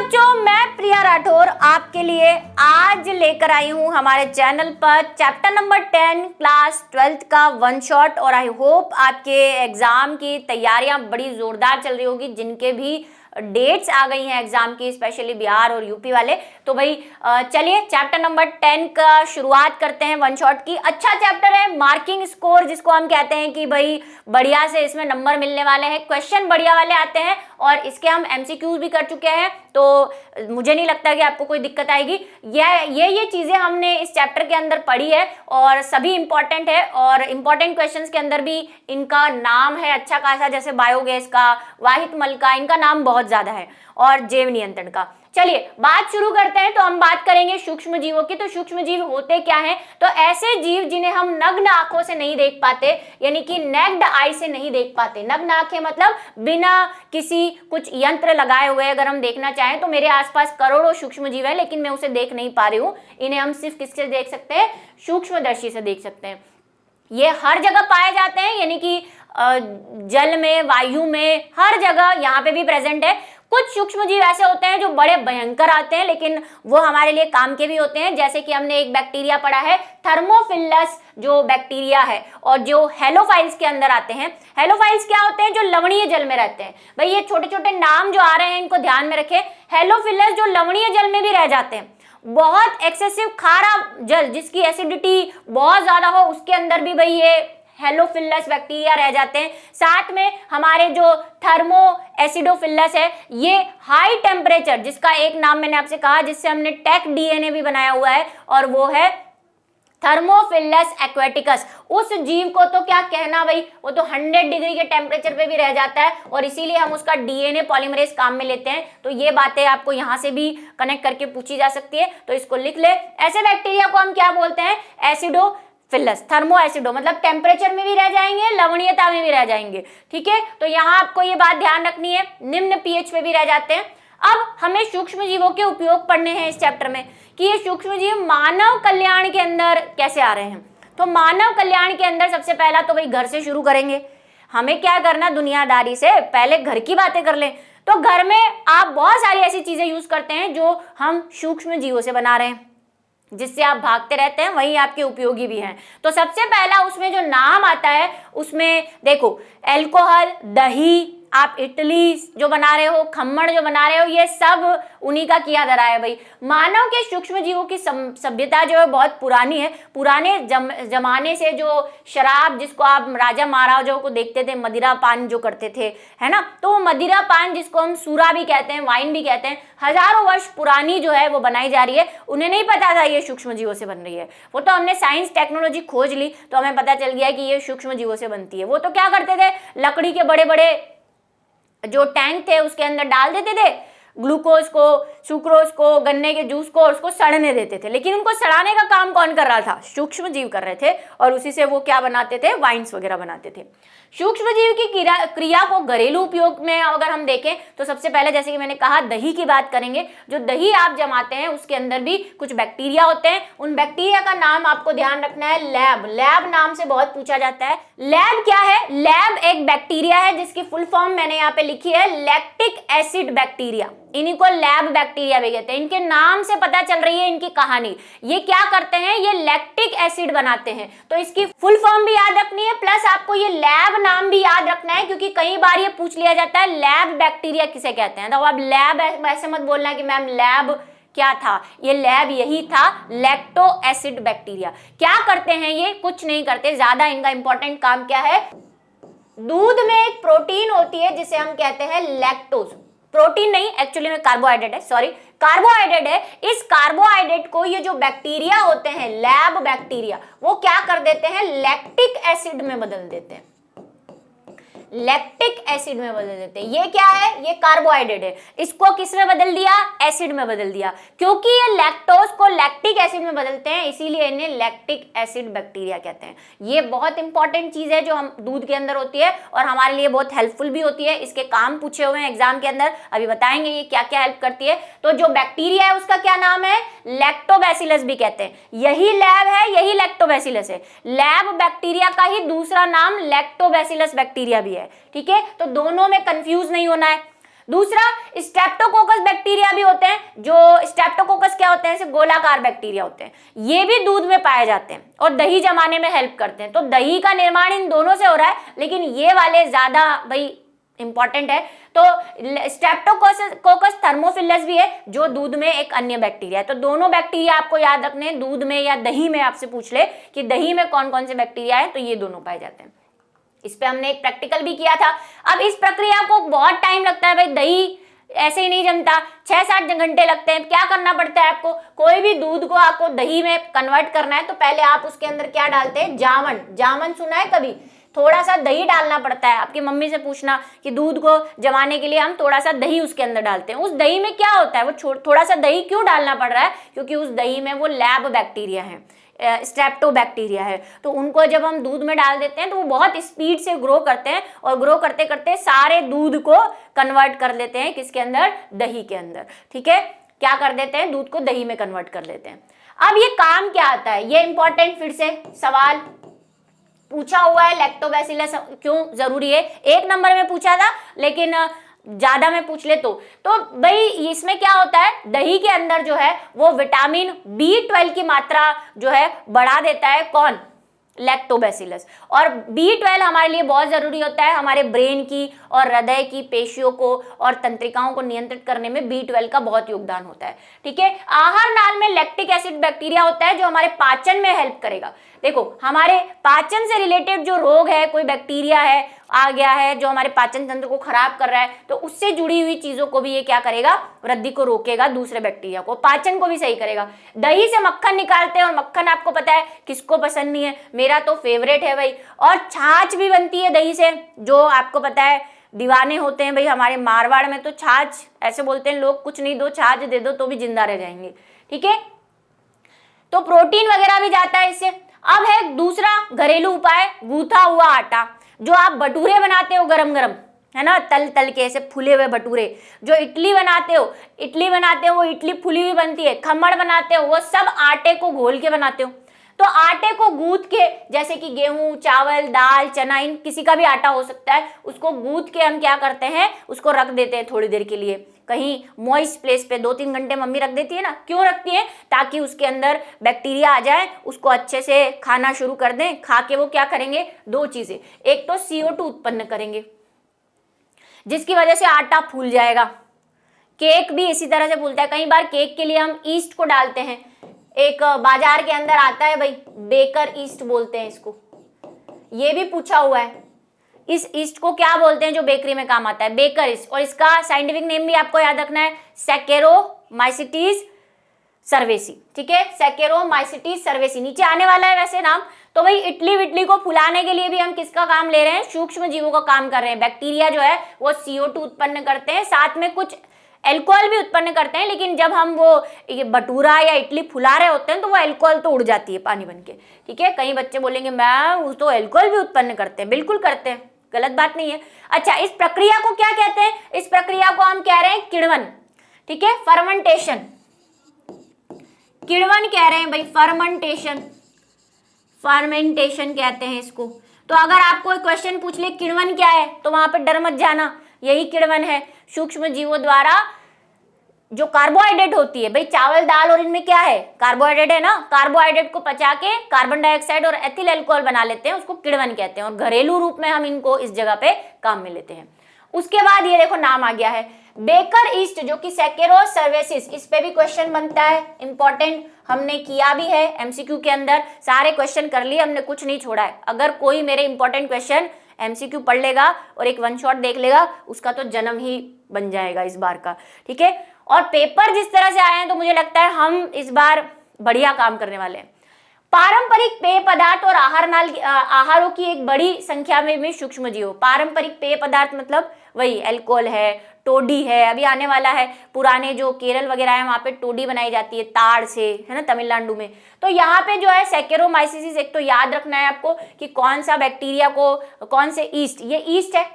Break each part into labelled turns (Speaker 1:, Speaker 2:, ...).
Speaker 1: बच्चों, मैं प्रिया राठौर आपके लिए आज लेकर आई हूँ हमारे चैनल पर चैप्टर नंबर 10 क्लास 12th का वन शॉट। और आई होप आपके एग्जाम की तैयारियां बड़ी जोरदार चल रही होगी, जिनके भी डेट्स आ गई हैं एग्जाम की, स्पेशली बिहार और यूपी वाले। तो भाई चलिए चैप्टर नंबर 10 का शुरुआत करते हैं वन शॉट की। अच्छा चैप्टर है, मार्किंग स्कोर जिसको हम कहते हैं कि भाई बढ़िया से इसमें नंबर मिलने वाले हैं, क्वेश्चन बढ़िया वाले आते हैं और इसके हम एमसीक्यूज भी कर चुके हैं, तो मुझे नहीं लगता कि आपको कोई दिक्कत आएगी। ये चीजें हमने इस चैप्टर के अंदर पढ़ी है और सभी इंपॉर्टेंट है और इंपॉर्टेंट क्वेश्चंस के अंदर भी इनका नाम है अच्छा खासा, जैसे बायोगैस का, वाहित मल का, इनका नाम बहुत ज्यादा है, और जैव नियंत्रण का। चलिए बात शुरू करते हैं। तो हम बात करेंगे सूक्ष्म जीवों की। तो सूक्ष्म जीव होते क्या हैं? तो ऐसे जीव जिन्हें हम नग्न आंखों से नहीं देख पाते, यानी कि नेक्ड आई से नहीं देख पाते। नग्न आंखें मतलब बिना किसी कुछ यंत्र लगाए हुए अगर हम देखना चाहें तो मेरे आसपास करोड़ों सूक्ष्म जीव है, लेकिन मैं उसे देख नहीं पा रही हूँ। इन्हें हम सिर्फ किससे देख सकते हैं? सूक्ष्मदर्शी से देख सकते हैं। ये हर जगह पाए जाते हैं, यानी कि जल में, वायु में, हर जगह यहाँ पे भी प्रेजेंट है। कुछ सूक्ष्म जीव ऐसे होते हैं जो बड़े भयंकर आते हैं, लेकिन वो हमारे लिए काम के भी होते हैं। जैसे कि हमने एक बैक्टीरिया पढ़ा है, थर्मोफिलस जो बैक्टीरिया है, और जो हेलोफाइल्स के अंदर आते हैं। हेलोफाइल्स क्या होते हैं? जो लवणीय जल में रहते हैं। भाई ये छोटे छोटे नाम जो आ रहे हैं इनको ध्यान में रखें। हेलोफिलस जो लवणीय जल में भी रह जाते हैं, बहुत एक्सेसिव खारा जल जिसकी एसिडिटी बहुत ज्यादा हो, उसके अंदर भी भाई ये हेलोफिलस बैक्टीरिया रह जाते हैं। साथ में हमारे जो थर्मो एसिडोफिलस है, ये हाई टेम्परेचर, जिसका एक नाम मैंने आपसे कहा, जिससे हमने टेक डीएनए भी बनाया हुआ है, और वो है थर्मोफिलस एक्वेटिकस। उस जीव को तो क्या कहना भाई, वो तो 100 डिग्री के टेम्परेचर पे भी रह जाता है, और इसीलिए हम उसका डीएनए पॉलीमरेज काम में लेते हैं। तो ये बातें आपको यहाँ से भी कनेक्ट करके पूछी जा सकती है, तो इसको लिख ले। ऐसे बैक्टीरिया को हम क्या बोलते हैं? एसिडोफिलस। थर्मो एसिडो मतलब टेम्परेचर में भी रह जाएंगे, लवणीयता में भी रह जाएंगे। ठीक है, तो यहाँ आपको ये बात ध्यान रखनी है, निम्न पीएच पे भी रह जाते हैं। अब हमें सूक्ष्म जीवों के उपयोग पढ़ने हैं इस चैप्टर में, कि ये सूक्ष्म जीव मानव कल्याण के अंदर कैसे आ रहे हैं। तो मानव कल्याण के अंदर सबसे पहला तो भाई घर से शुरू करेंगे। हमें क्या करना, दुनियादारी से पहले घर की बातें कर लें। तो घर में आप बहुत सारी ऐसी चीजें यूज करते हैं जो हम सूक्ष्म जीवों से बना रहे हैं, जिससे आप भागते रहते हैं, वही आपके उपयोगी भी हैं। तो सबसे पहला उसमें जो नाम आता है, उसमें देखो अल्कोहल, दही, आप इडली जो बना रहे हो, खम्मड़ जो बना रहे हो, ये सब उन्हीं का किया धरा है भाई। मानव के सूक्ष्म जीवों की सभ्यता जो है बहुत पुरानी है। पुराने जमाने से जो शराब, जिसको आप राजा महाराजाओं को देखते थे मदिरा पान जो करते थे, है ना, तो वो मदिरा पान जिसको हम सूरा भी कहते हैं, वाइन भी कहते हैं, हजारों वर्ष पुरानी जो है वो बनाई जा रही है। उन्हें नहीं पता था ये सूक्ष्म जीवों से बन रही है, वो तो हमने साइंस टेक्नोलॉजी खोज ली तो हमें पता चल गया कि ये सूक्ष्म जीवों से बनती है। वो तो क्या करते थे, लकड़ी के बड़े बड़े जो टैंक थे उसके अंदर डाल देते थे ग्लूकोज को, सुक्रोज को, गन्ने के जूस को, और उसको सड़ने देते थे। लेकिन उनको सड़ाने का काम कौन कर रहा था? सूक्ष्म जीव कर रहे थे, और उसी से वो क्या बनाते थे? वाइन्स वगैरह बनाते थे। सूक्ष्म जीव की क्रिया को घरेलू उपयोग में अगर हम देखें तो सबसे पहले जैसे कि मैंने कहा दही की बात करेंगे। जो दही आप जमाते हैं उसके अंदर भी कुछ बैक्टीरिया होते हैं। उन बैक्टीरिया का नाम आपको ध्यान रखना है, लैब। लैब नाम से बहुत पूछा जाता है। लैब क्या है? लैब एक बैक्टीरिया है जिसकी फुल फॉर्म मैंने यहाँ पे लिखी है, लैक्टिक एसिड बैक्टीरिया। इन्हीं को लैब बैक्टीरिया भी कहते हैं। इनके नाम से पता चल रही है इनकी कहानी। ये क्या करते हैं? ये लैक्टिक एसिड बनाते हैं। तो इसकी फुल फॉर्म भी याद रखनी है, प्लस आपको ये लैब नाम भी याद रखना है, क्योंकि कई बार ये पूछ लिया जाता है लैब बैक्टीरिया किसे कहते हैं। तो अब लैब ऐसे मत बोलना कि मैम लैब क्या था, ये लैब यही था, लैक्टो एसिड बैक्टीरिया। क्या करते हैं ये? कुछ नहीं करते ज्यादा। इनका इंपॉर्टेंट काम क्या है? दूध में एक प्रोटीन होती है जिसे हम कहते हैं लैक्टोज। प्रोटीन नहीं, एक्चुअली में कार्बोहाइड्रेट है, सॉरी कार्बोहाइड्रेट है। इस कार्बोहाइड्रेट को ये जो बैक्टीरिया होते हैं, लैब बैक्टीरिया, वो क्या कर देते हैं? लैक्टिक एसिड में बदल देते हैं। लैक्टिक एसिड में बदल देते हैं। ये क्या है? ये कार्बोहाइड्रेट है। इसको किस में बदल दिया? एसिड में बदल दिया। क्योंकि ये लैक्टोज को लैक्टिक एसिड में बदलते हैं, इसीलिए इन्हें लैक्टिक एसिड बैक्टीरिया कहते हैं। ये बहुत इंपॉर्टेंट चीज है जो हम दूध के अंदर होती है और हमारे लिए बहुत हेल्पफुल भी होती है। इसके काम पूछे हुए हैं एग्जाम के अंदर, अभी बताएंगे ये क्या क्या हेल्प करती है। तो जो बैक्टीरिया है उसका क्या नाम है? लैक्टोबैसिलस भी कहते हैं। यही लैब है, यही लैक्टोबैसिलस है। लैब बैक्टीरिया का ही दूसरा नाम लैक्टोबैसिलस बैक्टीरिया भी है। ठीक है, तो दोनों में कंफ्यूज नहीं होना है। दूसरा स्ट्रेप्टोकोकस बैक्टीरिया भी होते हैं, जो स्ट्रेप्टोकोकस क्या होते हैं, ऐसे गोलाकार बैक्टीरिया होते हैं, ये भी दूध में पाए जाते हैं और दही जमाने में हेल्प करते हैं। तो दही का निर्माण इन दोनों से हो रहा है, लेकिन ये वाले ज्यादा भाई इंपॉर्टेंट है। तो स्ट्रेप्टोकोकस थर्मोफिलस भी है, जो दूध में एक अन्य बैक्टीरिया है। तो दोनों बैक्टीरिया आपको याद रखने हैं, दूध में या दही में आपसे पूछ ले कि दही में कौन कौन से बैक्टीरिया है, तो ये दोनों पाए जाते हैं। इस पे हमने एक प्रैक्टिकल भी किया था। अब इस प्रक्रिया को बहुत टाइम लगता है भाई, दही ऐसे ही नहीं जमता, 6-7 घंटे लगते हैं। क्या करना पड़ता है आपको, कोई भी दूध को आपको दही में कन्वर्ट करना है तो पहले आप उसके अंदर क्या डालते हैं, जामन। जामन सुना है कभी? थोड़ा सा दही डालना पड़ता है। आपकी मम्मी से पूछना कि दूध को जमाने के लिए हम थोड़ा सा दही उसके अंदर डालते हैं। उस दही में क्या होता है, वो थोड़ा सा दही क्यों डालना पड़ रहा है, क्योंकि उस दही में वो लैब बैक्टीरिया है, स्ट्रेप्टोबैक्टीरिया है। तो उनको जब हम दूध में डाल देते हैं तो वो बहुत स्पीड से ग्रो करते हैं और ग्रो करते करते सारे दूध को कन्वर्ट कर लेते हैं किसके अंदर, दही के अंदर। ठीक है, क्या कर देते हैं, दूध को दही में कन्वर्ट कर देते हैं। अब ये काम क्या आता है, ये इंपॉर्टेंट फिर से सवाल पूछा हुआ है, लैक्टोबैसिलस क्यों जरूरी है, 1 नंबर में पूछा था, लेकिन ज्यादा में पूछ ले तो भाई इसमें क्या होता है, दही के अंदर जो है वो विटामिन B12 की मात्रा जो है बढ़ा देता है, कौन, लैक्टोबैसिलस। और B12 हमारे लिए बहुत जरूरी होता है, हमारे ब्रेन की और हृदय की पेशियों को और तंत्रिकाओं को नियंत्रित करने में B12 का बहुत योगदान होता है। ठीक है, आहार नाल में लैक्टिक एसिड बैक्टीरिया होता है जो हमारे पाचन में हेल्प करेगा। देखो, हमारे पाचन से रिलेटेड जो रोग है, कोई बैक्टीरिया है आ गया है जो हमारे पाचन तंत्र को खराब कर रहा है, तो उससे जुड़ी हुई चीजों को भी ये क्या करेगा, वृद्धि को रोकेगा, दूसरे बैक्टीरिया को, पाचन को भी सही करेगा। दही से मक्खन निकालते हैं और मक्खन आपको पता है किसको पसंद नहीं है, मेरा तो फेवरेट है भाई। और छाछ भी बनती है दही से, जो आपको पता है दीवाने होते हैं भाई हमारे मारवाड़ में, तो छाछ ऐसे बोलते हैं लोग, कुछ नहीं दो छाछ दे दो तो भी जिंदा रह जाएंगे। ठीक है, तो प्रोटीन वगैरह भी जाता है इससे। अब है दूसरा घरेलू उपाय, गूथा हुआ आटा, जो आप भटूरे बनाते हो गरम गरम, है ना, तल तल के ऐसे फूले हुए भटूरे, जो इडली बनाते हो वो इडली फूली हुई बनती है, खम्मड़ बनाते हो वो सब आटे को घोल के बनाते हो। तो आटे को गूंथ के, जैसे कि गेहूं, चावल, दाल, चना, इन किसी का भी आटा हो सकता है, उसको गूंथ के हम क्या करते हैं, उसको रख देते हैं थोड़ी देर के लिए कहीं मॉइस्ट प्लेस पे, 2-3 घंटे मम्मी रख देती है ना। क्यों रखती है, ताकि उसके अंदर बैक्टीरिया आ जाए, उसको अच्छे से खाना शुरू कर दें। खा के वो क्या करेंगे, 2 चीजें, एक तो CO2 उत्पन्न करेंगे जिसकी वजह से आटा फूल जाएगा। केक भी इसी तरह से फूलता है। कई बार केक के लिए हम ईस्ट को डालते हैं, एक बाजार के अंदर आता है भाई, बेकर ईस्ट बोलते हैं इसको, ये भी पूछा हुआ है। इस ईस्ट को क्या बोलते हैं जो बेकरी में काम आता है, बेकर ईस्ट। और इसका साइंटिफिक नेम भी आपको याद रखना है, सैकेरोमाइसिटिस सर्वेसी। ठीक है, सैकेरोमाइसिटिस सर्वेसी नीचे आने वाला है वैसे नाम। तो भाई इडली को फुलाने के लिए भी हम किसका काम ले रहे हैं, सूक्ष्म जीवों का काम कर रहे हैं। बैक्टीरिया जो है वो CO2 उत्पन्न करते हैं, साथ में कुछ एल्कोहल भी उत्पन्न करते हैं, लेकिन जब हम वो भटूरा या इडली फुला रहे होते हैं तो वो एल्कोहल तो उड़ जाती है पानी बन के। ठीक है, कई बच्चे बोलेंगे मैम वो तो एल्कोहल भी उत्पन्न करते हैं, बिल्कुल करते हैं, गलत बात नहीं है। अच्छा, इस प्रक्रिया को क्या कहते हैं, इस प्रक्रिया को हम कह रहे हैं किण्वन। ठीक है, फर्मेंटेशन, किण्वन कह रहे हैं भाई, फर्मेंटेशन कहते हैं इसको। तो अगर आपको एक क्वेश्चन पूछ ले किण्वन क्या है, तो वहां पे डर मत जाना, यही किण्वन है। सूक्ष्म जीवों द्वारा जो कार्बोहाइड्रेट होती है भाई, चावल दाल और इनमें क्या है, कार्बोहाइड्रेट है ना, कार्बोहाइड्रेट को पचा के कार्बन डाइऑक्साइड और एथिल अल्कोहल बना लेते हैं, उसको किण्वन कहते हैं। और घरेलू रूप में हम इनको इस जगह पे काम में लेते हैं। उसके बाद ये देखो नाम आ गया है बेकर ईस्ट, जो कि सैकेरोस सर्वेसिस, इस पे भी क्वेश्चन बनता है, इंपॉर्टेंट, हमने किया भी है MCQ के अंदर, सारे क्वेश्चन कर लिए हमने, कुछ नहीं छोड़ा है। अगर कोई मेरे इंपॉर्टेंट क्वेश्चन MCQ पढ़ लेगा और एक 1 शॉट देख लेगा, उसका तो जन्म ही बन जाएगा इस बार का। ठीक है, और पेपर जिस तरह से आए हैं तो मुझे लगता है हम इस बार बढ़िया काम करने वाले हैं। पारंपरिक पेय पदार्थ और आहारों की एक बड़ी संख्या में सूक्ष्म जीव। पारंपरिक पेय पदार्थ मतलब वही अल्कोहल है, टोडी है, अभी आने वाला है, पुराने जो केरल वगैरह है वहां पे टोडी बनाई जाती है ताड़ से, है ना, तमिलनाडु में। तो यहाँ पे जो है सैकेरोमाइसिस, एक तो याद रखना है आपको कि कौन सा बैक्टीरिया को, कौन से ईस्ट, ये ईस्ट है,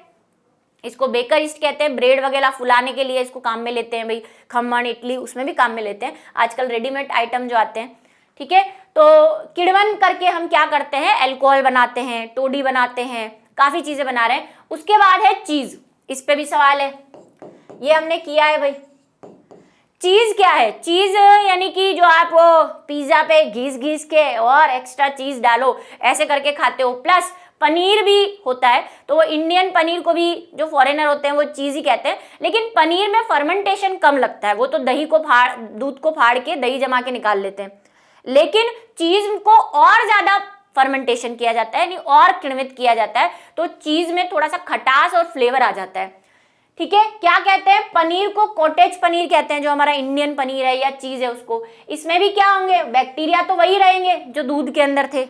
Speaker 1: इसको बेकर ईस्ट कहते हैं। ब्रेड वगैरह फुलाने के लिए इसको काम में लेते हैं भाई, खमण, इडली, उसमें भी काम में लेते हैं आजकल, रेडीमेड आइटम जो आते हैं। ठीक है, तो किण्वन करके हम क्या करते हैं, अल्कोहल बनाते हैं, टोडी बनाते हैं, काफी चीजें बना रहे हैं। उसके बाद है चीज, इस पे भी सवाल है, ये हमने किया है भाई। चीज क्या है? चीज यानी कि जो आप वो पिज्जा पे घिस घिस के और एक्स्ट्रा चीज डालो ऐसे करके खाते हो। प्लस पनीर भी होता है, तो वो इंडियन पनीर को भी जो फॉरेनर होते हैं वो चीज ही कहते हैं, लेकिन पनीर में फर्मेंटेशन कम लगता है। वो तो दही को दूध को फाड़ के दही जमा के निकाल लेते हैं, लेकिन चीज को और ज्यादा फर्मेंटेशन किया जाता है, यानी और किण्वित किया जाता है, तो चीज में थोड़ा सा खटास और फ्लेवर आ जाता है। ठीक है, क्या कहते हैं? पनीर को कॉटेज पनीर कहते हैं, जो हमारा इंडियन पनीर है या चीज है उसको। इसमें भी क्या होंगे? बैक्टीरिया तो वही रहेंगे जो दूध के अंदर थे,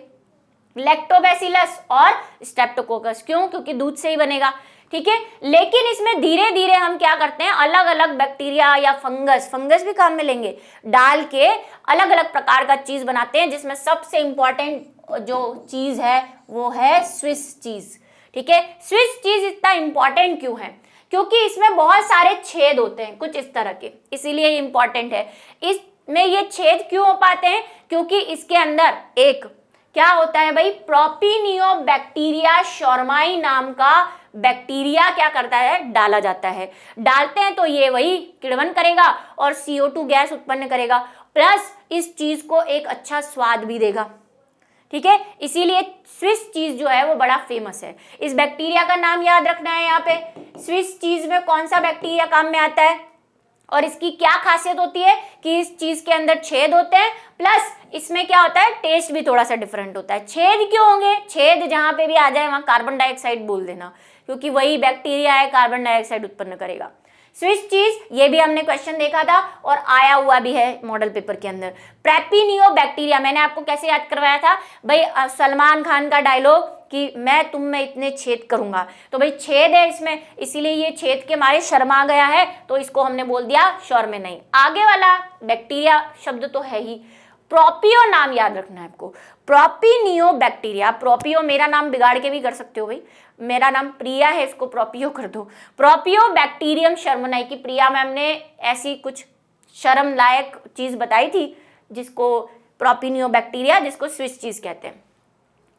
Speaker 1: लैक्टोबैसिलस और स्ट्रेप्टोकोकस। क्यों? क्योंकि दूध से ही बनेगा। ठीक है, लेकिन इसमें धीरे धीरे हम क्या करते हैं, अलग अलग बैक्टीरिया या फंगस भी काम में लेंगे, डाल के अलग अलग प्रकार का चीज बनाते हैं, जिसमें सबसे इंपॉर्टेंट जो चीज है वो है स्विस चीज। ठीक है, स्विस चीज इतना इंपॉर्टेंट क्यों है? क्योंकि इसमें बहुत सारे छेद होते हैं कुछ इस तरह के, इसीलिए ये इंपॉर्टेंट है। इसमें ये छेद क्यों हो पाते हैं? क्योंकि इसके अंदर एक क्या होता है भाई, प्रोपिनियोबैक्टीरिया शोरमाई नाम का बैक्टीरिया क्या करता है, डाला जाता है। डालते हैं तो ये वही किण्वन करेगा और CO2 गैस उत्पन्न करेगा, प्लस इस चीज को एक अच्छा स्वाद भी देगा। ठीक है, इसीलिए स्विस चीज जो है वो बड़ा फेमस है। इस बैक्टीरिया का नाम याद रखना है। यहाँ पे स्विस चीज में कौन सा बैक्टीरिया काम में आता है और इसकी क्या खासियत होती है कि इस चीज के अंदर छेद होते हैं, प्लस इसमें क्या होता है, टेस्ट भी थोड़ा सा डिफरेंट होता है। छेद क्यों होंगे? छेद जहां पे भी आ जाए वहां कार्बन डाइऑक्साइड बोल देना, क्योंकि वही बैक्टीरिया है, कार्बन डाइऑक्साइड उत्पन्न करेगा। स्विस चीज, ये भी हमने क्वेश्चन देखा था और आया हुआ भी है मॉडल पेपर के अंदर। प्रेपिनियोबैक्टीरिया मैंने आपको कैसे याद करवाया था भाई, सलमान खान का डायलॉग कि मैं तुम में इतने छेद करूंगा, तो भाई छेद है इसमें, इसीलिए ये छेद के मारे शर्मा गया है, तो इसको हमने बोल दिया शौर में नहीं। आगे वाला बैक्टीरिया शब्द तो है ही, प्रोपियो नाम याद रखना है आपको। प्रोपिनियोबैक्टीरिया, प्रोपियो मेरा नाम बिगाड़ के भी कर सकते हो भाई, मेरा नाम प्रिया है, इसको प्रोपियो कर दो। प्रोपियोबैक्टीरियम शर्मनाई की प्रिया मैम ने ऐसी कुछ शर्म लायक चीज बताई थी जिसको प्रोपिनियोबैक्टीरिया, जिसको स्विस चीज कहते हैं।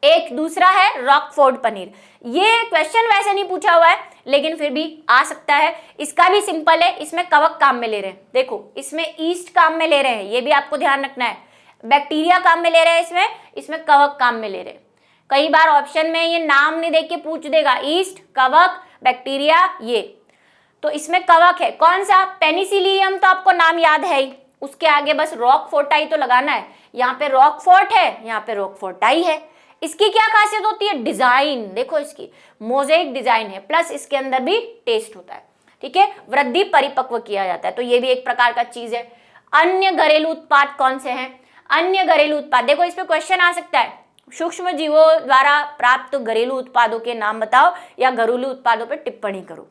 Speaker 1: एक दूसरा है रॉकफोर्ड पनीर। ये क्वेश्चन वैसे नहीं पूछा हुआ है लेकिन फिर भी आ सकता है। इसका भी सिंपल है, इसमें कवक काम में ले रहे हैं। देखो इसमें ईस्ट काम में ले रहे हैं, ये भी आपको ध्यान रखना है। बैक्टीरिया काम में ले रहे हैं, इसमें कवक काम में ले रहे हैं। कई बार ऑप्शन में ये नाम नहीं देख के पूछ देगा, ईस्ट, कवक, बैक्टीरिया, ये तो इसमें कवक है। कौन सा? पेनिसिलियम, तो आपको नाम याद है ही, उसके आगे बस रॉकफोर्टाई तो लगाना है। यहाँ पे रॉकफोर्ट है, यहाँ पे रॉकफोर्टाई है। इसकी क्या खासियत होती है? डिजाइन देखो, इसकी मोज़ेक डिजाइन है, प्लस इसके अंदर भी टेस्ट होता है। ठीक है, वृद्धि परिपक्व किया जाता है, तो ये भी एक प्रकार का चीज है। अन्य घरेलू उत्पाद कौन से हैं? अन्य घरेलू उत्पाद, देखो इस पे क्वेश्चन आ सकता है, सूक्ष्म जीवों द्वारा प्राप्त घरेलू उत्पादों के नाम बताओ या घरेलू उत्पादों पर टिप्पणी करो,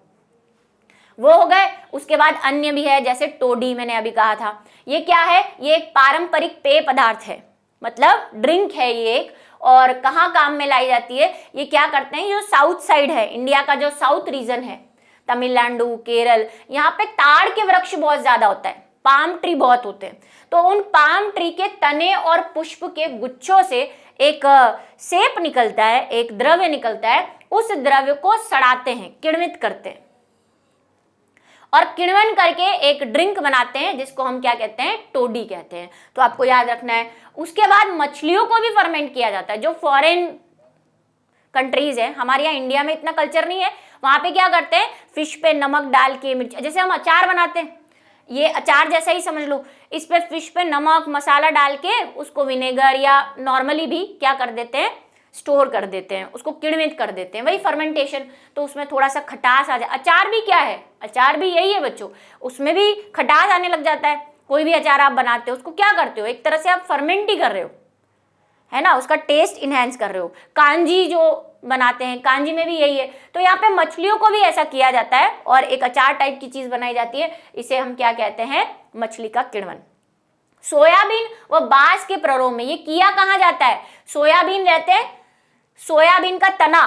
Speaker 1: वो हो गए। उसके बाद अन्य भी है, जैसे टोडी मैंने अभी कहा था। ये क्या है? ये एक पारंपरिक पेय पदार्थ है, मतलब ड्रिंक है ये एक, और कहाँ काम में लाई जाती है? ये क्या करते हैं, जो साउथ साइड है इंडिया का, जो साउथ रीजन है, तमिलनाडु, केरल, यहाँ पे ताड़ के वृक्ष बहुत ज्यादा होता है, पाम ट्री बहुत होते हैं, तो उन पाम ट्री के तने और पुष्प के गुच्छों से एक सेप निकलता है, एक द्रव्य निकलता है, उस द्रव्य को सड़ाते हैं, किण्वित करते हैं और किण्वन करके एक ड्रिंक बनाते हैं, जिसको हम क्या कहते हैं? टोडी कहते हैं। तो आपको याद रखना है। उसके बाद मछलियों को भी फर्मेंट किया जाता है। जो फॉरेन कंट्रीज है, हमारे यहाँ इंडिया में इतना कल्चर नहीं है, वहां पे क्या करते हैं, फिश पे नमक डाल के, मिर्च, जैसे हम अचार बनाते हैं, ये अचार जैसा ही समझ लो, इस पे फिश पे नमक मसाला डाल के उसको विनेगर या नॉर्मली भी क्या कर देते हैं, स्टोर कर देते हैं, उसको किण्वित कर देते हैं, वही फर्मेंटेशन। तो उसमें थोड़ा सा खटास आ जाए। अचार भी क्या है? अचार भी यही है बच्चों, उसमें भी खटास आने लग जाता है। कोई भी अचार आप बनाते हो उसको क्या करते हो, एक तरह से आप फर्मेंट ही कर रहे हो, है ना, उसका टेस्ट इनहेंस कर रहे हो। कांजी जो बनाते हैं, कांजी में भी यही है। तो यहाँ पे मछलियों को भी ऐसा किया जाता है और एक अचार टाइप की चीज बनाई जाती है, इसे हम क्या कहते हैं, मछली का किण्वन। सोयाबीन व बांस के प्ररोह में ये किया कहाँ जाता है? सोयाबीन रहते हैं, सोयाबीन का तना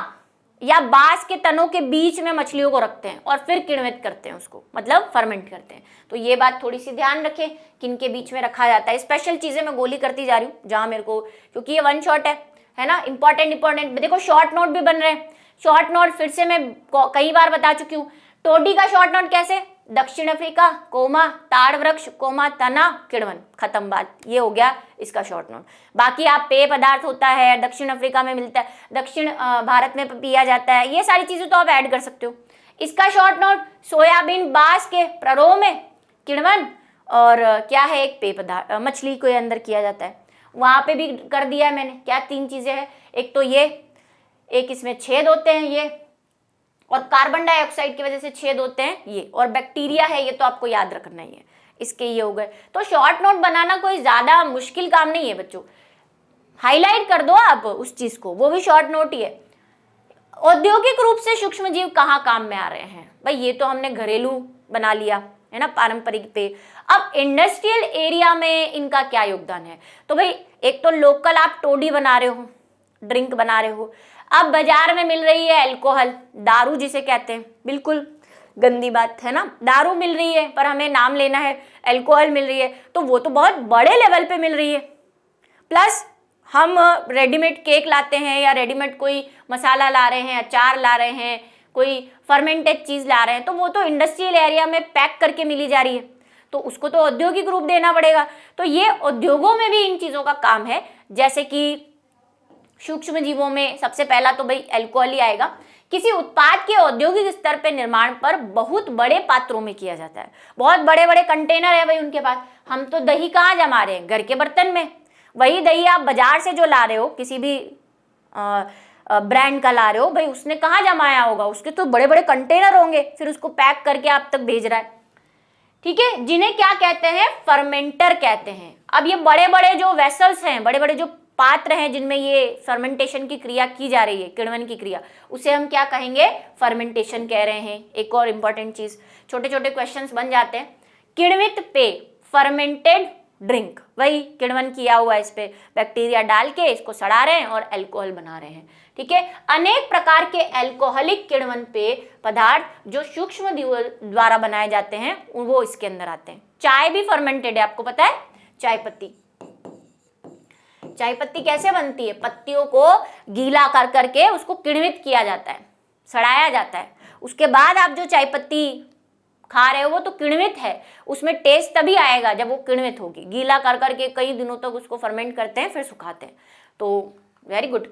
Speaker 1: या बांस के तनों के बीच में मछलियों को रखते हैं और फिर किण्वित करते हैं उसको, मतलब फर्मेंट करते हैं। तो ये बात थोड़ी सी ध्यान रखें, किन के बीच में रखा जाता है। स्पेशल चीजें मैं गोली करती जा रही हूँ जहां मेरे को, क्योंकि ये वन शॉट है ना, इंपॉर्टेंट। देखो शॉर्ट नोट भी बन रहे हैं। शॉर्ट नोट फिर से मैं कई बार बता चुकी हूँ। टोडी का शॉर्ट नोट कैसे? दक्षिण अफ्रीका कोमा ताड़ वृक्ष कोमा तना किण्वन, खत्म बात, ये हो गया इसका शॉर्ट नोट। बाकी आप पेय पदार्थ होता है, दक्षिण अफ्रीका में मिलता है, दक्षिण भारत में पिया जाता है, ये सारी चीजें तो आप ऐड कर सकते हो। इसका शॉर्ट नोट सोयाबीन बांस के प्ररोह में किण्वन, और क्या है एक पेय पदार्थ मछली के अंदर किया जाता है, वहां पे भी कर दिया है मैंने। क्या 3 चीजें हैं, एक तो ये, एक इसमें छेद होते हैं ये, और कार्बन डाइऑक्साइड की वजह से छेद होते हैं ये, और बैक्टीरिया है ये, तो आपको याद रखना ही है। इसके ये हो गए। तो शॉर्ट नोट बनाना कोई ज्यादा मुश्किल काम नहीं है बच्चों, हाईलाइट कर दो आप उस चीज को, वो भी शॉर्ट नोट ही है। औद्योगिक रूप से सूक्ष्म जीव कहाँ काम में आ रहे हैं, भाई ये तो हमने घरेलू बना लिया है ना, पारंपरिक पे। अब इंडस्ट्रियल एरिया में इनका क्या योगदान है, तो भाई एक तो लोकल आप टोडी बना रहे हो, ड्रिंक बना रहे हो, अब बाजार में मिल रही है अल्कोहल, दारू जिसे कहते हैं, बिल्कुल गंदी बात है ना, दारू मिल रही है पर हमें नाम लेना है, अल्कोहल मिल रही है, तो वो तो बहुत बड़े लेवल पे मिल रही है। प्लस हम रेडीमेड केक लाते हैं या रेडीमेड कोई मसाला ला रहे हैं, अचार ला रहे हैं, कोई फर्मेंटेड चीज ला रहे हैं, तो वो तो इंडस्ट्रियल एरिया में पैक करके मिली जा रही है, तो उसको तो औद्योगिक रूप देना पड़ेगा। तो ये उद्योगों में भी इन चीजों का काम है। जैसे कि सूक्ष्म जीवों में सबसे पहला तो भाई अल्कोहल ही आएगा। किसी उत्पाद के औद्योगिक स्तर पे निर्माण पर बहुत बड़े पात्रों में किया जाता है, बहुत बड़े बड़े कंटेनर है भाई उनके पास। हम तो दही कहाँ जमा रहे हैं, घर के बर्तन में। वही दही आप बाजार से जो ला रहे हो, किसी भी ब्रांड का ला रहे हो, भाई उसने कहाँ जमाया होगा, उसके तो बड़े बड़े कंटेनर होंगे, फिर उसको पैक करके आप तक भेज रहा है, ठीक है, जिन्हें क्या कहते हैं, फर्मेंटर कहते हैं। अब ये बड़े बड़े जो वेसल्स हैं, बड़े बड़े जो पात्र हैं जिनमें ये फर्मेंटेशन की क्रिया की जा रही है, किण्वन की क्रिया, उसे हम क्या कहेंगे, फर्मेंटेशन कह रहे हैं। एक और इंपॉर्टेंट चीज, छोटे छोटे क्वेश्चंस बन जाते हैं। किण्वित पेय, फर्मेंटेड ड्रिंक, वही किण्वन किया हुआ है, इस पे बैक्टीरिया डाल के इसको सड़ा रहे हैं और अल्कोहल बना रहे हैं, ठीक है। अनेक प्रकार के अल्कोहलिक किण्वन पेय पदार्थ जो सूक्ष्म जीवों द्वारा बनाए जाते हैं वो इसके अंदर आते हैं। चाय भी फर्मेंटेड है, आपको पता है, चाय पत्ती, चाय पत्ती कैसे बनती है, पत्तियों को गीला कर करके उसको किण्वित किया जाता है, सड़ाया जाता है, उसके बाद आप जो चाय पत्ती खा रहे हो वो तो किण्वित है, उसमें टेस्ट तभी आएगा जब वो किण्वित होगी। गीला कर करके कई दिनों तक उसको फर्मेंट करते हैं, फिर सुखाते हैं। तो वेरी गुड।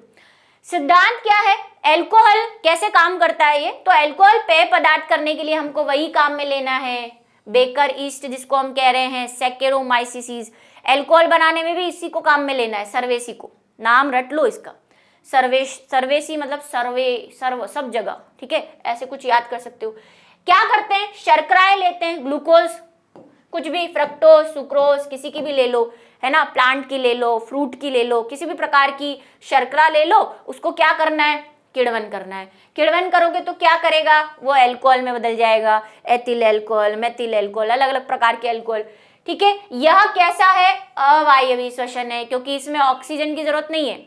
Speaker 1: सिद्धांत क्या है, अल्कोहल कैसे काम करता है ये, तो अल्कोहल पेय पदार्थ करने के लिए हमको वही काम में लेना है, बेकर ईस्ट जिसको हम कह रहे हैं, सैकेरोमाइसिस। अल्कोहल बनाने में भी इसी को काम में लेना है, सर्वेसी को, नाम रट लो इसका, सर्वेसी मतलब सर्व सब जगह, ठीक है, ऐसे कुछ याद कर सकते हो। क्या करते हैं, शर्कराएं लेते हैं, ग्लूकोज, कुछ भी, फ्रक्टोज, सुक्रोज, किसी की भी ले लो, है ना, प्लांट की ले लो, फ्रूट की ले लो, किसी भी प्रकार की शर्करा ले लो, उसको क्या करना है, किण्वन करना है। किण्वन करोगे तो क्या करेगा, वो अल्कोहल में बदल जाएगा, एथिल अल्कोहल, मेथिल अल्कोहल, अलग अलग प्रकार के अल्कोहल, ठीक है। यह कैसा है, अवायवीय श्वसन है, क्योंकि इसमें ऑक्सीजन की जरूरत नहीं है।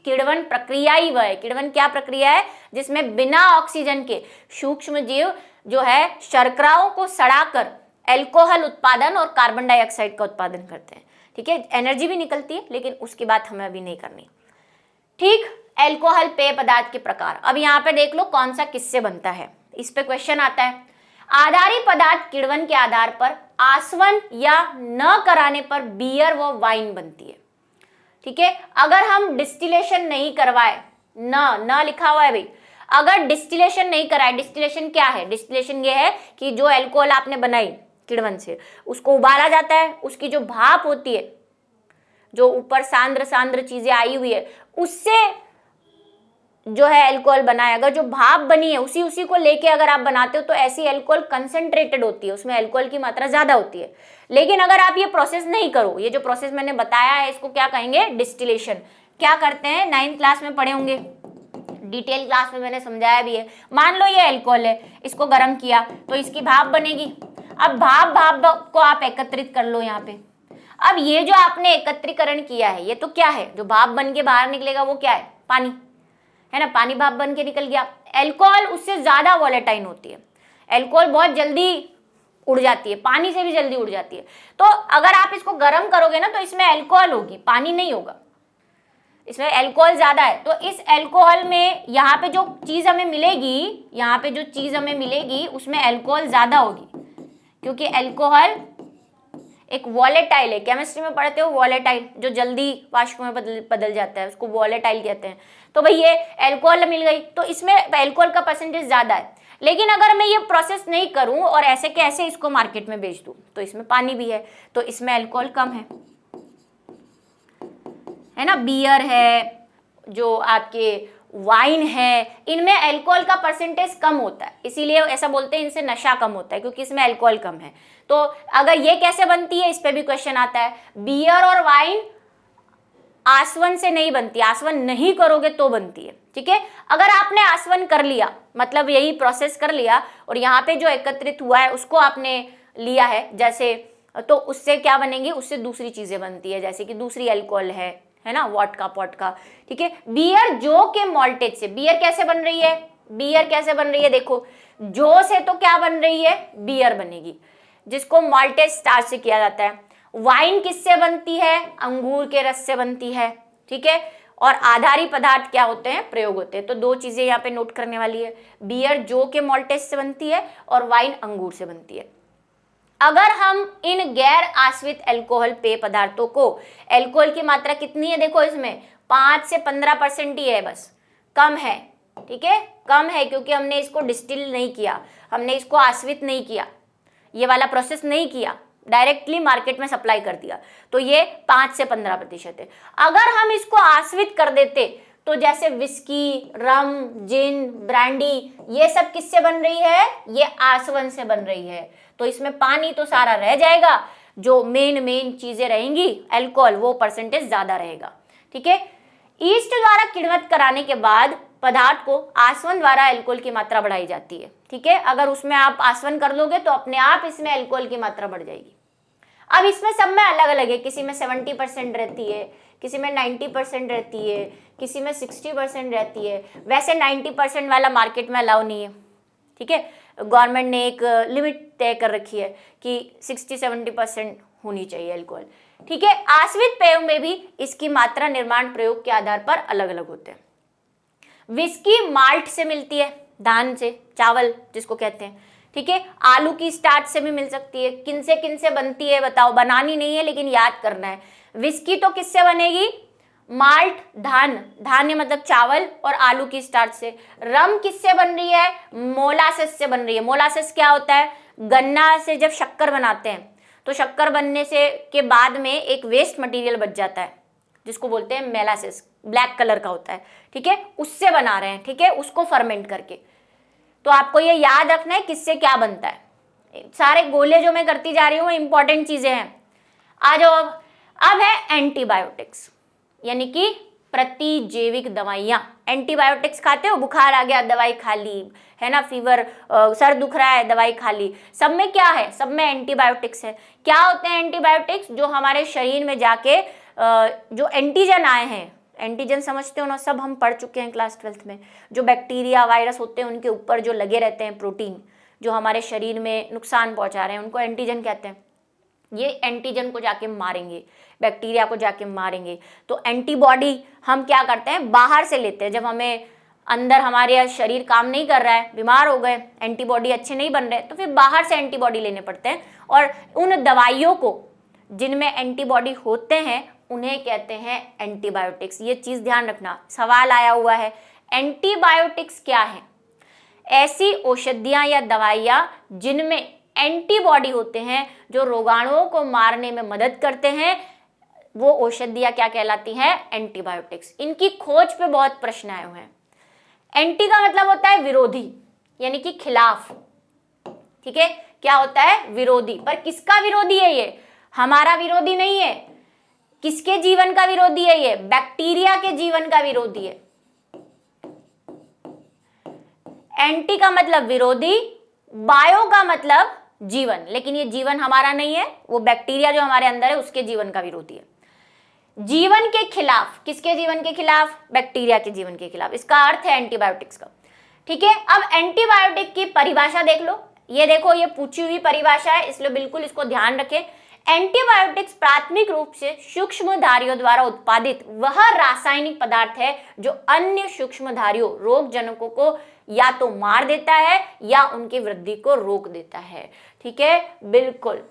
Speaker 1: किण्वन प्रक्रिया ही वह है, किण्वन क्या प्रक्रिया है जिसमें बिना ऑक्सीजन के सूक्ष्म जीव जो है शर्कराओं को सड़ाकर अल्कोहल उत्पादन और कार्बन डाइऑक्साइड का उत्पादन करते हैं, ठीक है। एनर्जी भी निकलती है, लेकिन उसकी बात हमें अभी नहीं करनी, ठीक। अल्कोहल पेय पदार्थ के प्रकार, अब यहाँ पे देख लो कौन सा किससे बनता है, इस पे क्वेश्चन आता है। आधारी पदार्थ किण्वन के आधार पर आसवन या न कराने पर बियर व वाइन बनती है, ठीक है। अगर हम डिस्टिलेशन नहीं करवाए, न लिखा हुआ है भाई, अगर डिस्टिलेशन नहीं कराए, डिस्टिलेशन क्या है, डिस्टिलेशन ये है कि जो अल्कोहल आपने बनाई किण्वन से, उसको उबाला जाता है, उसकी जो भाप होती है, जो ऊपर सांद्र चीजें आई हुई है, उससे जो है अल्कोहल बनाए, अगर जो भाप बनी है उसी को लेके अगर आप बनाते हो तो ऐसी अल्कोहल कंसंट्रेटेड होती है, उसमें अल्कोहल की मात्रा ज्यादा होती है। लेकिन अगर आप ये प्रोसेस नहीं करो, ये जो प्रोसेस मैंने बताया है इसको क्या कहेंगे, डिस्टिलेशन। क्या करते हैं, 9th क्लास में पढ़े होंगे, डिटेल क्लास में मैंने समझाया भी है। मान लो ये अल्कोहल है, इसको गर्म किया तो इसकी भाप बनेगी। अब भाप को आप एकत्रित कर लो यहाँ पे। अब ये जो आपने एकत्रीकरण किया है, ये तो क्या है, जो भाप बन के बाहर निकलेगा वो क्या है, पानी है ना, पानी भाप बन के निकल गया। अल्कोहल उससे ज्यादा वॉलेटाइल होती है, अल्कोहल बहुत जल्दी उड़ जाती है, पानी से भी जल्दी उड़ जाती है। तो अगर आप इसको गर्म करोगे ना तो इसमें अल्कोहल होगी, पानी नहीं होगा, इसमें अल्कोहल ज्यादा है। तो इस अल्कोहल में यहाँ पे जो चीज हमें मिलेगी, यहाँ पे जो चीज हमें मिलेगी उसमें अल्कोहल ज्यादा होगी, क्योंकि अल्कोहल एक वॉलेटाइल है, केमिस्ट्री में पढ़ते हो वॉलेटाइल, जो जल्दी वाष्प में बदल जाता है, उसको वॉलेटाइल कहते हैं। तो भाई ये अल्कोहल मिल गई, तो इसमें अल्कोहल का परसेंटेज ज्यादा है। लेकिन अगर मैं ये प्रोसेस नहीं करूं और ऐसे के ऐसे इसको मार्केट में बेच दूं, तो इसमें पानी भी है, तो इसमें अल्कोहल कम है ना। बियर है, जो आपके वाइन है, इनमें अल्कोहल का परसेंटेज कम होता है, इसीलिए ऐसा बोलते हैं इनसे नशा कम होता है, क्योंकि इसमें अल्कोहल कम है। तो अगर ये कैसे बनती है, इस पे भी क्वेश्चन आता है। बियर और वाइन आसवन से नहीं बनती, आसवन नहीं करोगे तो बनती है, ठीक है। अगर आपने आसवन कर लिया, मतलब यही प्रोसेस कर लिया, और यहाँ पे जो एकत्रित हुआ है उसको आपने लिया है जैसे, तो उससे क्या बनेंगी, उससे दूसरी चीजें बनती है, जैसे कि दूसरी अल्कोहल है ना, वोडका पोडका, ठीक है। बियर जो के मॉल्टेज से, बियर कैसे बन रही है, बियर कैसे बन रही है, देखो जो से तो क्या बन रही है, बियर बनेगी, जिसको मॉल्टेज स्टार्च से किया जाता है। वाइन किससे बनती है, अंगूर के रस से बनती है, ठीक है। और आधारी पदार्थ क्या होते हैं, प्रयोग होते हैं। तो दो चीजें यहाँ पे नोट करने वाली है, बियर जो के मॉल्टेज से बनती है और वाइन अंगूर से बनती है। अगर हम इन गैर आश्रित अल्कोहल पेय पदार्थों को, अल्कोहल की मात्रा कितनी है, देखो इसमें 5 से 15% ही है, बस कम है, ठीक है, कम है, क्योंकि हमने इसको डिस्टिल नहीं किया, हमने इसको आश्रित नहीं किया, ये वाला प्रोसेस नहीं किया, डायरेक्टली मार्केट में सप्लाई कर दिया, तो ये 5 से 15% है। अगर हम इसको आश्रित कर देते, तो जैसे विस्की, रम, जिन, ब्रांडी, ये सब किससे बन रही है, ये आसवन से बन रही है, तो इसमें पानी तो सारा रह जाएगा, जो मेन चीजें रहेंगी अल्कोहल, वो परसेंटेज ज्यादा रहेगा, ठीक है। ईस्ट द्वारा किण्वित कराने के बाद पदार्थ को आसवन द्वारा अल्कोहल की मात्रा बढ़ाई जाती है, ठीक है। अगर उसमें आप आसवन कर दोगे तो अपने आप इसमें अल्कोहल की मात्रा बढ़ जाएगी। अब इसमें सब में अलग अलग है, किसी में 70% रहती है, किसी में 90% रहती है, किसी में 60% रहती है। वैसे 90% वाला मार्केट में अलाउ नहीं है, ठीक है, गवर्नमेंट ने एक लिमिट तय कर रखी है कि 60-70% होनी चाहिए अल्कोहल, ठीक है। आश्रित पेयों में भी इसकी मात्रा निर्माण प्रयोग के आधार पर अलग अलग होते हैं। विस्की माल्ट से मिलती है, धान से, चावल जिसको कहते हैं, ठीक है। आलू की स्टार्च से भी मिल सकती है। किन से बनती है बताओ, बनानी नहीं है लेकिन याद करना है। विस्की तो किससे बनेगी, माल्ट, धान्य मतलब चावल और आलू की स्टार्च से। रम किससे बन रही है, मोलासेस से बन रही है। मोलासेस क्या होता है, गन्ना से जब शक्कर बनाते हैं तो शक्कर बनने से के बाद में एक वेस्ट मटेरियल बच जाता है, जिसको बोलते हैं मेलासेस, ब्लैक कलर का होता है, ठीक है, उससे बना रहे हैं, ठीक है, उसको फर्मेंट करके। तो आपको ये याद रखना है किससे क्या बनता है। सारे गोले जो मैं करती जा रही हूँ इंपॉर्टेंट चीजें हैं। आ जाओ, अब है एंटीबायोटिक्स, यानी कि प्रतिजैविक दवाइयाँ। एंटीबायोटिक्स खाते हो, बुखार आ गया दवाई खा ली, है ना, फीवर, सर दुख रहा है दवाई खा ली, सब में क्या है, सब में एंटीबायोटिक्स है। क्या होते हैं एंटीबायोटिक्स, जो हमारे शरीर में जाके जो एंटीजन आए हैं, एंटीजन समझते हो ना, सब हम पढ़ चुके हैं क्लास 12th में। जो बैक्टीरिया, वायरस होते हैं उनके ऊपर जो लगे रहते हैं प्रोटीन, जो हमारे शरीर में नुकसान पहुंचा रहे हैं, उनको एंटीजन कहते हैं। ये एंटीजन को जाके मारेंगे, बैक्टीरिया को जाके मारेंगे। तो एंटीबॉडी हम क्या करते हैं, बाहर से लेते हैं। जब हमें अंदर हमारे शरीर काम नहीं कर रहा है, बीमार हो गए, एंटीबॉडी अच्छे नहीं बन रहे, तो फिर बाहर से एंटीबॉडी लेने पड़ते हैं। और उन दवाइयों को जिनमें एंटीबॉडी होते हैं उन्हें कहते हैं एंटीबायोटिक्स। ये चीज ध्यान रखना, सवाल आया हुआ है। एंटीबायोटिक्स क्या है, ऐसी औषधियां या दवाइयां जिनमें एंटीबॉडी होते हैं, जो रोगाणुओं को मारने में मदद करते हैं, वो औषधियां क्या कहलाती हैं, एंटीबायोटिक्स। इनकी खोज पे बहुत प्रश्न आए हुए हैं। एंटी का मतलब होता है विरोधी, यानी कि खिलाफ, ठीक है, क्या होता है, विरोधी। पर किसका विरोधी है ये, हमारा विरोधी नहीं है। किसके जीवन का विरोधी है ये, बैक्टीरिया के जीवन का विरोधी है। एंटी का मतलब विरोधी, बायो का मतलब जीवन, लेकिन ये जीवन हमारा नहीं है, वो बैक्टीरिया जो हमारे अंदर है उसके जीवन का विरोधी है। जीवन के खिलाफ, किसके जीवन के खिलाफ, बैक्टीरिया के जीवन के खिलाफ, इसका अर्थ है एंटीबायोटिक्स का, ठीक है। अब एंटीबायोटिक की परिभाषा देख लो, ये देखो, ये पूछी हुई परिभाषा है, इसलिए बिल्कुल इसको ध्यान रखें। एंटीबायोटिक्स प्राथमिक रूप से सूक्ष्मधारियों द्वारा उत्पादित वह रासायनिक पदार्थ है जो अन्य सूक्ष्मधारियों रोगजनकों को या तो मार देता है या उनकी वृद्धि को रोक देता है। ठीक है, बिल्कुल,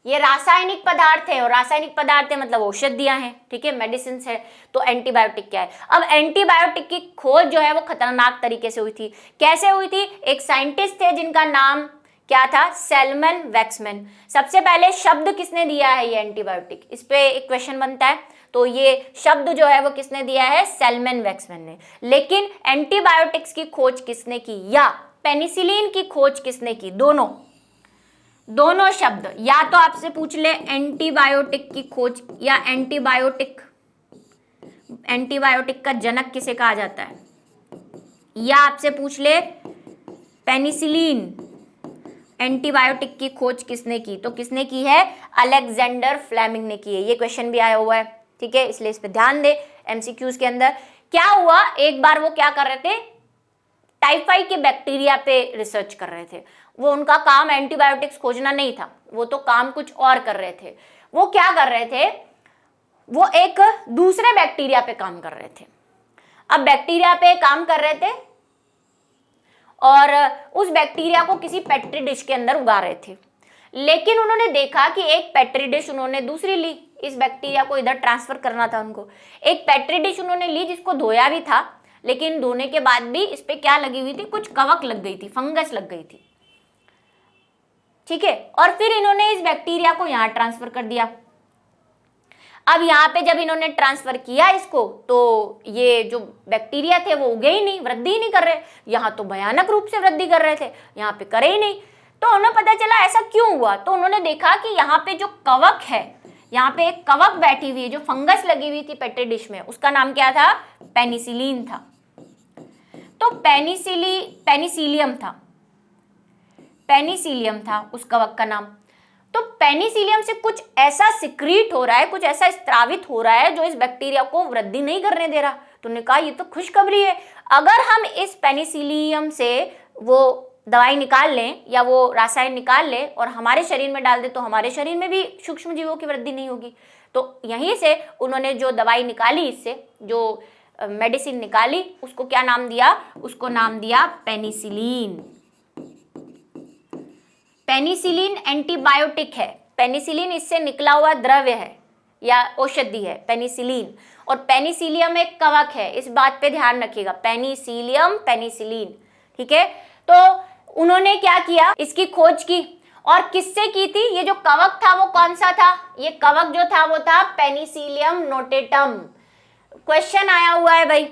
Speaker 1: ये रासायनिक पदार्थ है, और रासायनिक पदार्थ है मतलब औषधियां हैं। ठीक है, मेडिसिन है। तो एंटीबायोटिक क्या है? अब एंटीबायोटिक की खोज जो है वो खतरनाक तरीके से हुई थी। कैसे हुई थी? एक साइंटिस्ट थे जिनका नाम क्या था? Selman Waksman. सबसे पहले शब्द किसने दिया है ये एंटीबायोटिक? इस पे एक क्वेश्चन बनता है। तो ये शब्द जो है वो किसने दिया है? सेल्मन वैक्समैन ने। लेकिन एंटीबायोटिक्स की खोज किसने की या पेनिसिलिन की खोज किसने की? दोनों शब्द, या तो आपसे पूछ ले एंटीबायोटिक की खोज या एंटीबायोटिक का जनक किसे कहा जाता है, या आपसे पूछ ले पेनिसिलिन एंटीबायोटिक की खोज किसने की, तो किसने की है? अलेक्जेंडर फ्लेमिंग ने की है। ये क्वेश्चन भी आया हुआ है। ठीक है, इसलिए इस पे ध्यान दे। एमसीक्यूज के अंदर क्या हुआ, एक बार वो क्या कर रहे थे, टाइफाइड के बैक्टीरिया पे रिसर्च कर रहे थे। वो उनका काम एंटीबायोटिक्स खोजना नहीं था, वो तो काम कुछ और कर रहे थे। वो क्या कर रहे थे? वो एक दूसरे बैक्टीरिया पे काम कर रहे थे। अब बैक्टीरिया पे काम कर रहे थे और उस बैक्टीरिया को किसी पेट्री डिश के अंदर उगा रहे थे। लेकिन उन्होंने देखा कि एक पेट्री डिश उन्होंने दूसरी ली, इस बैक्टीरिया को इधर ट्रांसफर करना था उनको। एक पेट्री डिश उन्होंने ली जिसको धोया भी था, लेकिन धोने के बाद भी इस पे क्या लगी हुई थी? कुछ कवक लग गई थी, फंगस लग गई थी। ठीक है, और फिर इन्होंने इस बैक्टीरिया को यहां ट्रांसफर कर दिया। अब यहाँ पे जब इन्होंने ट्रांसफर किया इसको, तो ये जो बैक्टीरिया थे वो उगे ही नहीं, वृद्धि ही नहीं कर रहे। यहाँ तो भयानक रूप से वृद्धि कर रहे थे, यहाँ पे करे ही नहीं। तो उन्हें पता चला ऐसा क्यों हुआ। तो उन्होंने देखा कि यहाँ पे जो कवक है, यहाँ पे एक कवक बैठी हुई है, जो फंगस लगी हुई थी पेट्री डिश में, उसका नाम क्या था? पेनिसिलिन था। तो पेनिसिलियम था उस कवक का नाम। तो पेनिसिलियम से कुछ ऐसा सिक्रीट हो रहा है, कुछ ऐसा स्त्रावित हो रहा है जो इस बैक्टीरिया को वृद्धि नहीं करने दे रहा। तो उन्होंने कहा ये तो खुशखबरी है, अगर हम इस पेनिसिलियम से वो दवाई निकाल लें या वो रसायन निकाल लें और हमारे शरीर में डाल दें, तो हमारे शरीर में भी सूक्ष्म जीवों की वृद्धि नहीं होगी। तो यहीं से उन्होंने जो दवाई निकाली, इससे जो मेडिसिन निकाली, उसको क्या नाम दिया? उसको नाम दिया पेनिसिलिन। पेनिसिलिन एंटीबायोटिक है। पेनिसिलिन इससे निकला हुआ द्रव्य है या औषधि है पेनिसिलिन, और पेनिसिलियम एक कवक है। इस बात पे ध्यान रखिएगा, पेनिसिलियम, पेनिसिलिन। ठीक है, तो उन्होंने क्या किया? इसकी खोज की। और किससे की थी? ये जो कवक था वो कौन सा था? ये कवक जो था वो था पेनिसिलियम नोटेटम। क्वेश्चन आया हुआ है भाई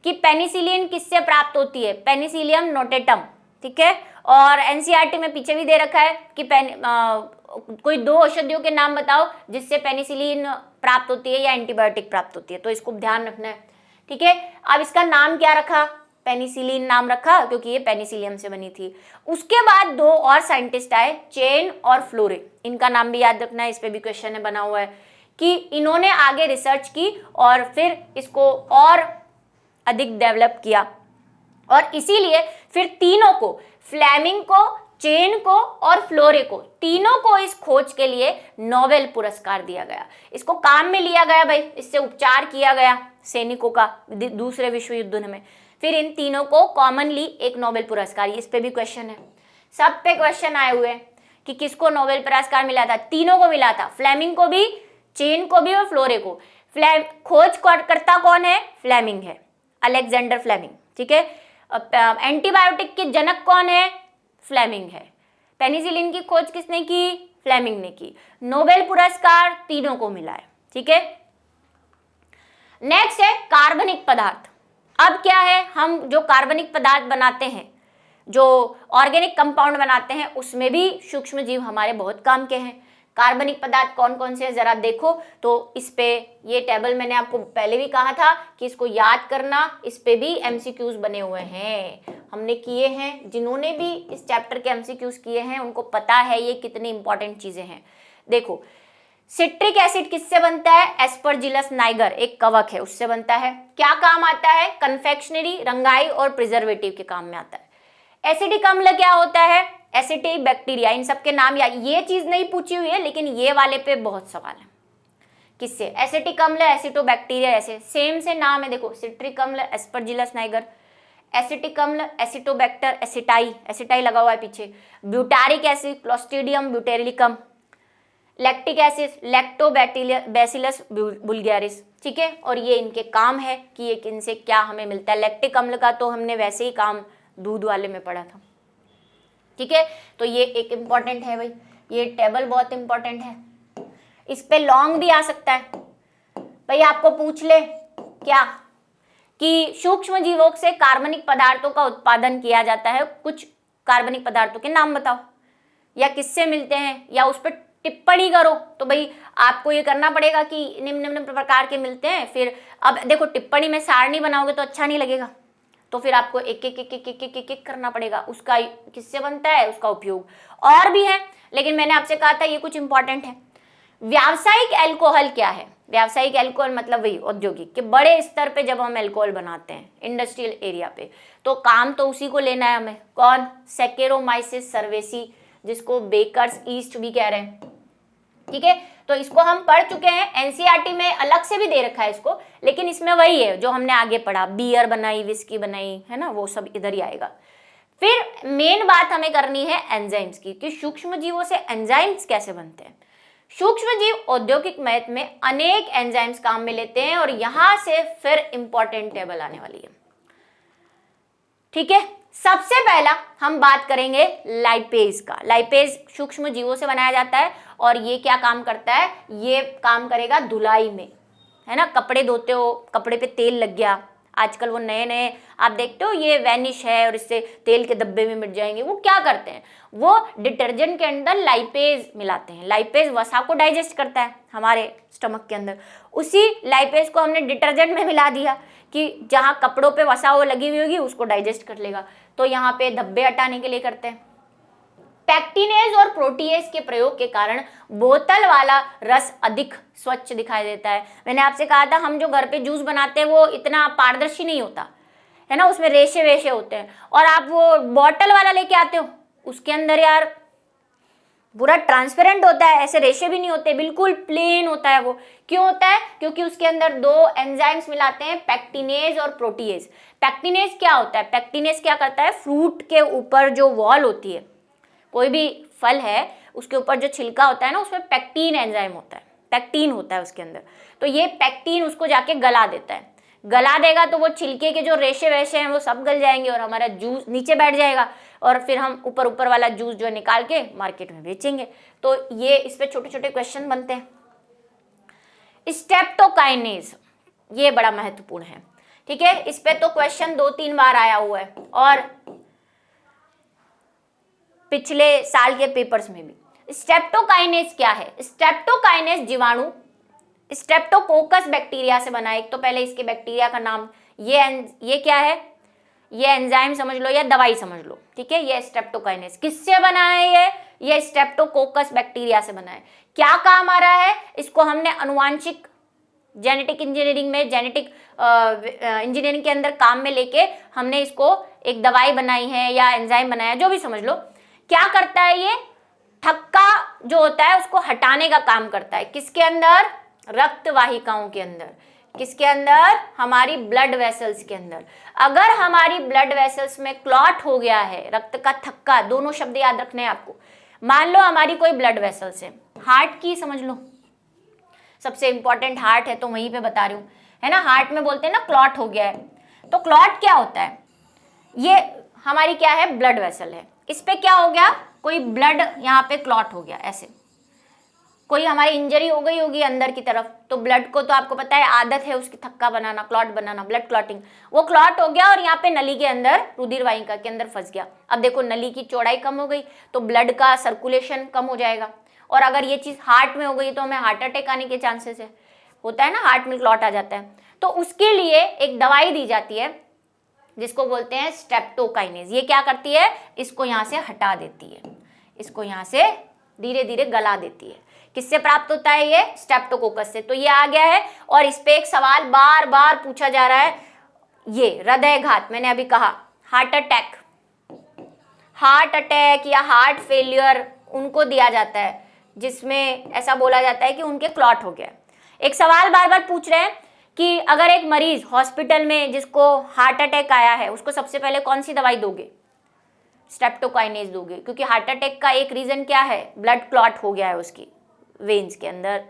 Speaker 1: कि पेनिसिलिन किससे प्राप्त होती है? Penicillium notatum. ठीक है, और एनसीईआरटी में पीछे भी दे रखा है कि कोई दो औषधियों के नाम बताओ जिससे पेनिसिलिन प्राप्त होती है या एंटीबायोटिक प्राप्त होती है। तो इसको ध्यान रखना है। ठीक है, अब इसका नाम क्या रखा? पेनिसिलिन नाम रखा, क्योंकि ये पेनिसिलियम से बनी थी। उसके बाद दो और साइंटिस्ट आए, चेन और फ्लोरे। इनका नाम भी याद रखना है, इस पे भी क्वेश्चन है बना हुआ है कि इन्होंने आगे रिसर्च की और फिर इसको और अधिक डेवलप किया। और इसीलिए फिर तीनों को, फ्लेमिंग को, चेन को और फ्लोरे को, तीनों को इस खोज के लिए नोबेल पुरस्कार दिया गया। इसको काम में लिया गया भाई, इससे उपचार किया गया सैनिकों का दूसरे विश्व युद्ध में। फिर इन तीनों को कॉमनली एक नोबेल पुरस्कार, इस पे भी क्वेश्चन है, सब पे क्वेश्चन आए हुए हैं कि किसको नोबेल पुरस्कार मिला था। तीनों को मिला था, फ्लेमिंग को भी, चेन को भी और फ्लोरे को। खोज करता कौन है? फ्लेमिंग है, अलेक्जेंडर फ्लेमिंग। ठीक है, एंटीबायोटिक के जनक कौन है? फ्लेमिंग है। पेनिसिलिन की खोज किसने की? फ्लेमिंग ने की। नोबेल पुरस्कार तीनों को मिला है। ठीक है, नेक्स्ट है कार्बनिक पदार्थ। अब क्या है, हम जो कार्बनिक पदार्थ बनाते हैं, जो ऑर्गेनिक कंपाउंड बनाते हैं, उसमें भी सूक्ष्म जीव हमारे बहुत काम के हैं। कार्बनिक पदार्थ कौन कौन से हैं जरा देखो। तो इस पे ये टेबल मैंने आपको पहले भी कहा था कि इसको याद करना, इस पे भी एमसीक्यूज बने हुए हैं, हमने किए हैं। जिन्होंने भी इस चैप्टर के एमसीक्यूज किए हैं उनको पता है ये कितनी इंपॉर्टेंट चीजें हैं। देखो, सिट्रिक एसिड किससे बनता है? एस्परजिलस नाइगर, एक कवक है, उससे बनता है। क्या काम आता है? कन्फेक्शनरी, रंगाई और प्रिजर्वेटिव के काम में आता है। एसिडिक अम्ल क्या होता है? एसिटिबैक्टीरिया, इन सब के नाम, या ये चीज नहीं पूछी हुई है लेकिन ये वाले पे बहुत सवाल है। किससे? एसिटिक अम्ल, एसिटोबैक्टीरिया, ऐसे सेम से नाम है, देखो सिट्रिक अम्ल, एस्परजिलस नाइगर, एसिटिक अम्ल, एसिटोबैक्टर, एसिटाई लगा हुआ है पीछे, butyric acid, Clostridium butyricum, lactic acid, Lactobacillus bulgaricus, ठीक है। और ये इनके काम है कि ये इनसे क्या हमें मिलता है। लैक्टिक अम्ल का तो हमने वैसे ही काम दूध वाले में पढ़ा था, ठीक है। तो ये एक इम्पॉर्टेंट है भाई, ये टेबल बहुत इंपॉर्टेंट है, इस पे लॉन्ग भी आ सकता है भाई, आपको पूछ ले क्या कि सूक्ष्म जीवों से कार्बनिक पदार्थों का उत्पादन किया जाता है, कुछ कार्बनिक पदार्थों के नाम बताओ, या किससे मिलते हैं, या उस पर टिप्पणी करो। तो भाई आपको ये करना पड़ेगा कि निम्न निम्न प्रकार के मिलते हैं। फिर अब देखो टिप्पणी में सारणी बनाओगे तो अच्छा नहीं लगेगा, तो फिर आपको एक एक एक एक एक एक एक, एक करना पड़ेगा। उसका किससे बनता है, उसका उपयोग और भी है, लेकिन मैंने आपसे कहा था ये कुछ इंपॉर्टेंट है। व्यावसायिक अल्कोहल क्या है? व्यावसायिक अल्कोहल मतलब वही औद्योगिक के बड़े स्तर पे जब हम अल्कोहल बनाते हैं इंडस्ट्रियल एरिया पे, तो काम तो उसी को लेना है हमें। कौन? सैकेरोमाइसिस सर्वेसी, जिसको बेकर्स ईस्ट भी कह रहे हैं, ठीक है। तो इसको हम पढ़ चुके हैं, एनसीईआरटी में अलग से भी दे रखा है इसको, लेकिन इसमें वही है जो हमने आगे पढ़ा, बियर बनाई, विस्की बनाई, है ना, वो सब इधर ही आएगा। फिर मेन बात हमें करनी है एंजाइम्स की, कि सूक्ष्म जीवों से एंजाइम्स कैसे बनते हैं। सूक्ष्म जीव औद्योगिक महत्व में अनेक एंजाइम्स काम में लेते हैं, और यहां से फिर इंपॉर्टेंट टेबल आने वाली है, ठीक है। सबसे पहला हम बात करेंगे लाइपेज का। लाइपेज सूक्ष्म जीवों से बनाया जाता है, और ये क्या काम करता है? ये काम करेगा धुलाई में, है ना। कपड़े धोते हो, कपड़े पे तेल लग गया, आजकल वो नए नए आप देखते हो ये वैनिश है और इससे तेल के डब्बे में मिट जाएंगे, वो क्या करते हैं, वो डिटर्जेंट के अंदर लाइपेज मिलाते हैं। लाइपेज वसा को डाइजेस्ट करता है हमारे स्टमक के अंदर, उसी लाइपेज को हमने डिटर्जेंट में मिला दिया कि जहाँ कपड़ों पे वसा वो लगी हुई होगी उसको डाइजेस्ट कर लेगा। तो यहाँ पे धब्बे हटाने के लिए करते हैं। पैक्टिनेज और प्रोटीएज के प्रयोग के कारण बोतल वाला रस अधिक स्वच्छ दिखाई देता है। मैंने आपसे कहा था हम जो घर पे जूस बनाते हैं वो इतना पारदर्शी नहीं होता है ना, उसमें रेशे वेशे होते हैं, और आप वो बॉटल वाला लेके आते हो उसके अंदर यार पूरा ट्रांसपेरेंट होता है, ऐसे रेशे भी नहीं होते, बिल्कुल प्लेन होता है। वो क्यों होता है? क्योंकि उसके अंदर दो एंजाइम्स मिलाते हैं, पैक्टिनेज और प्रोटीएज। पैक्टिनेज क्या होता है? पैक्टिनेज क्या करता है, फ्रूट के ऊपर जो वॉल होती है, कोई भी फल है उसके ऊपर जो छिलका होता है ना, उसमें पैक्टीन एंजाइम होता है, पैक्टीन होता है उसके अंदर। तो ये पैक्टीन उसको जाके गला देता है, गला देगा तो वो छिलके के जो रेशे वैशे हैं वो सब गल जाएंगे और हमारा जूस नीचे बैठ जाएगा, और फिर हम ऊपर वाला जूस जो निकाल के मार्केट में बेचेंगे। तो ये इस पे छोटे छोटे क्वेश्चन बनते हैं। स्ट्रेप्टोकाइनेज, ये बड़ा महत्वपूर्ण है, ठीक है। इस पे तो क्वेश्चन 2-3 बार आया हुआ है, और पिछले साल के पेपर्स में भी। स्ट्रेप्टोकाइनेज क्या है? स्ट्रेप्टोकाइनेज जीवाणु स्ट्रेप्टोकोकस बैक्टीरिया से बना है। एक तो पहले इसके बैक्टीरिया का नाम, ये क्या है, ये एंजाइम समझ लो या दवाई समझ लो, ठीक है। ये स्ट्रेप्टोकाइनेज किससे बना है? ये स्ट्रेप्टोकोकस बैक्टीरिया से बना है। क्या काम आ रहा है? इसको हमने अनुवांशिक जेनेटिक इंजीनियरिंग में, जेनेटिक इंजीनियरिंग के अंदर काम में लेके हमने इसको एक दवाई बनाई है या एंजाइम बनाया, जो भी समझ लो। क्या करता है ये? थक्का जो होता है उसको हटाने का काम करता है। किसके अंदर? रक्त वाहिकाओं के अंदर। किसके अंदर? हमारी ब्लड वेसल्स के अंदर। अगर हमारी ब्लड वेसल्स में क्लॉट हो गया है, रक्त का थक्का, दोनों शब्द याद रखने हैं आपको। मान लो हमारी कोई ब्लड वेसल्स है, हार्ट की समझ लो, सबसे इंपॉर्टेंट हार्ट है तो वहीं पे बता रही हूँ, है ना। हार्ट में बोलते हैं ना क्लॉट हो गया है, तो क्लॉट क्या होता है? ये हमारी क्या है? ब्लड वेसल है। इस पे क्या हो गया? कोई ब्लड यहाँ पे क्लॉट हो गया, ऐसे कोई हमारी इंजरी हो गई होगी अंदर की तरफ, तो ब्लड को तो आपको पता है आदत है उसकी थक्का बनाना, क्लॉट बनाना, ब्लड क्लॉटिंग। वो क्लॉट हो गया और यहाँ पे नली के अंदर, रुधिर वाहिका के अंदर फंस गया। अब देखो नली की चौड़ाई कम हो गई तो ब्लड का सर्कुलेशन कम हो जाएगा, और अगर ये चीज हार्ट में हो गई तो हमें हार्ट अटैक आने के चांसेस है, होता है ना, हार्ट में क्लॉट आ जाता है। तो उसके लिए एक दवाई दी जाती है जिसको बोलते हैं स्ट्रेप्टोकाइनेज। ये क्या करती है? इसको यहाँ से हटा देती है, इसको यहाँ से धीरे धीरे गला देती है। किससे प्राप्त होता है ये? स्ट्रेप्टोकोकस से। तो ये आ गया है, और इस पे एक सवाल बार बार पूछा जा रहा है, ये हृदयघात, मैंने अभी कहा हार्ट अटैक, हार्ट अटैक या हार्ट फेलियर उनको दिया जाता है, जिसमें ऐसा बोला जाता है कि उनके क्लॉट हो गया। एक सवाल बार बार पूछ रहे हैं कि अगर एक मरीज हॉस्पिटल में जिसको हार्ट अटैक आया है उसको सबसे पहले कौन सी दवाई दोगे? स्ट्रेप्टोकाइनेज दोगे, क्योंकि हार्ट अटैक का एक रीजन क्या है? ब्लड क्लॉट हो गया है उसकी वेन्स के अंदर,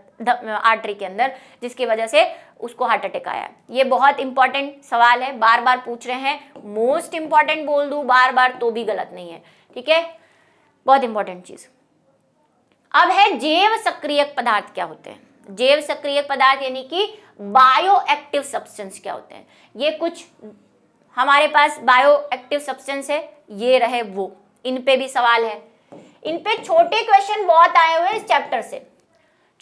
Speaker 1: आर्टरी के अंदर, जिसकी वजह से उसको हार्ट अटैक आया है। ये बहुत इंपॉर्टेंट सवाल है, बार बार पूछ रहे हैं, मोस्ट इंपॉर्टेंट बोल दूं बार बार तो भी गलत नहीं है, ठीक है, बहुत इंपॉर्टेंट चीज। अब है जैव सक्रियक पदार्थ क्या होते हैं। जैव सक्रियक पदार्थ यानी कि बायो एक्टिव सब्सटेंस क्या होते हैं। ये कुछ हमारे पास बायो एक्टिव सब्सटेंस है, ये रहे वो, इन पे भी सवाल है। इन पे छोटे क्वेश्चन बहुत आए हुए इस चैप्टर से,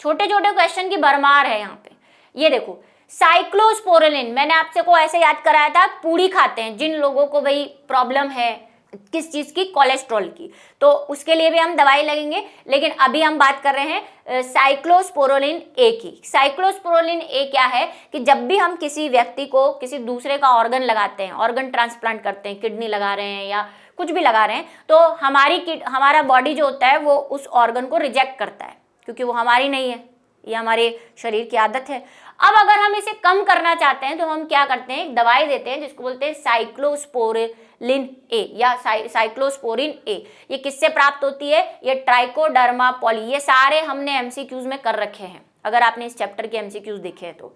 Speaker 1: छोटे छोटे क्वेश्चन की भरमार है यहाँ पे। ये देखो साइक्लोस्पोरेलिन, मैंने आपसे को ऐसे याद कराया था, पूरी खाते हैं जिन लोगों को भाई प्रॉब्लम है किस चीज की, कोलेस्ट्रॉल की, तो उसके लिए भी हम दवाई लगेंगे। लेकिन अभी हम बात कर रहे हैं साइक्लोस्पोरोलिन ए की। साइक्लोस्पोरोलिन ए क्या है कि जब भी हम किसी व्यक्ति को किसी दूसरे का ऑर्गन लगाते हैं, ऑर्गन ट्रांसप्लांट करते हैं, किडनी लगा रहे हैं या कुछ भी लगा रहे हैं, तो हमारा बॉडी जो होता है वो उस ऑर्गन को रिजेक्ट करता है, क्योंकि वो हमारी नहीं है, ये हमारे शरीर की आदत है। अब अगर हम इसे कम करना चाहते हैं तो हम क्या करते हैं, एक दवाई देते हैं जिसको बोलते हैं साइक्लोस्पोरेलिन ए या साइक्लोस्पोरिन ए। ये किससे प्राप्त होती है? ये ट्राइकोडर्मा पॉली, ये सारे हमने एमसीक्यूज में कर रखे हैं, अगर आपने इस चैप्टर के एमसीक्यूज देखे हैं तो।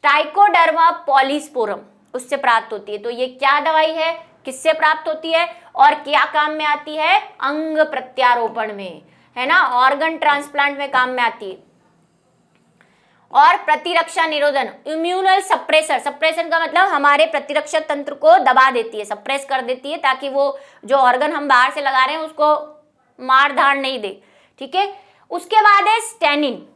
Speaker 1: ट्राइकोडर्मा पॉलीस्पोरम उससे प्राप्त होती है। तो ये क्या दवाई है, किससे प्राप्त होती है और क्या काम में आती है? अंग प्रत्यारोपण में, है ना, ऑर्गन ट्रांसप्लांट में काम में आती है। और प्रतिरक्षा निरोधन, इम्यूनल सप्रेसर, सप्रेशन का मतलब हमारे प्रतिरक्षा तंत्र को दबा देती है, सप्रेस कर देती है, ताकि वो जो ऑर्गन हम बाहर से लगा रहे हैं उसको मार धाड़ नहीं दे, ठीक है। उसके बाद है स्टेनिन।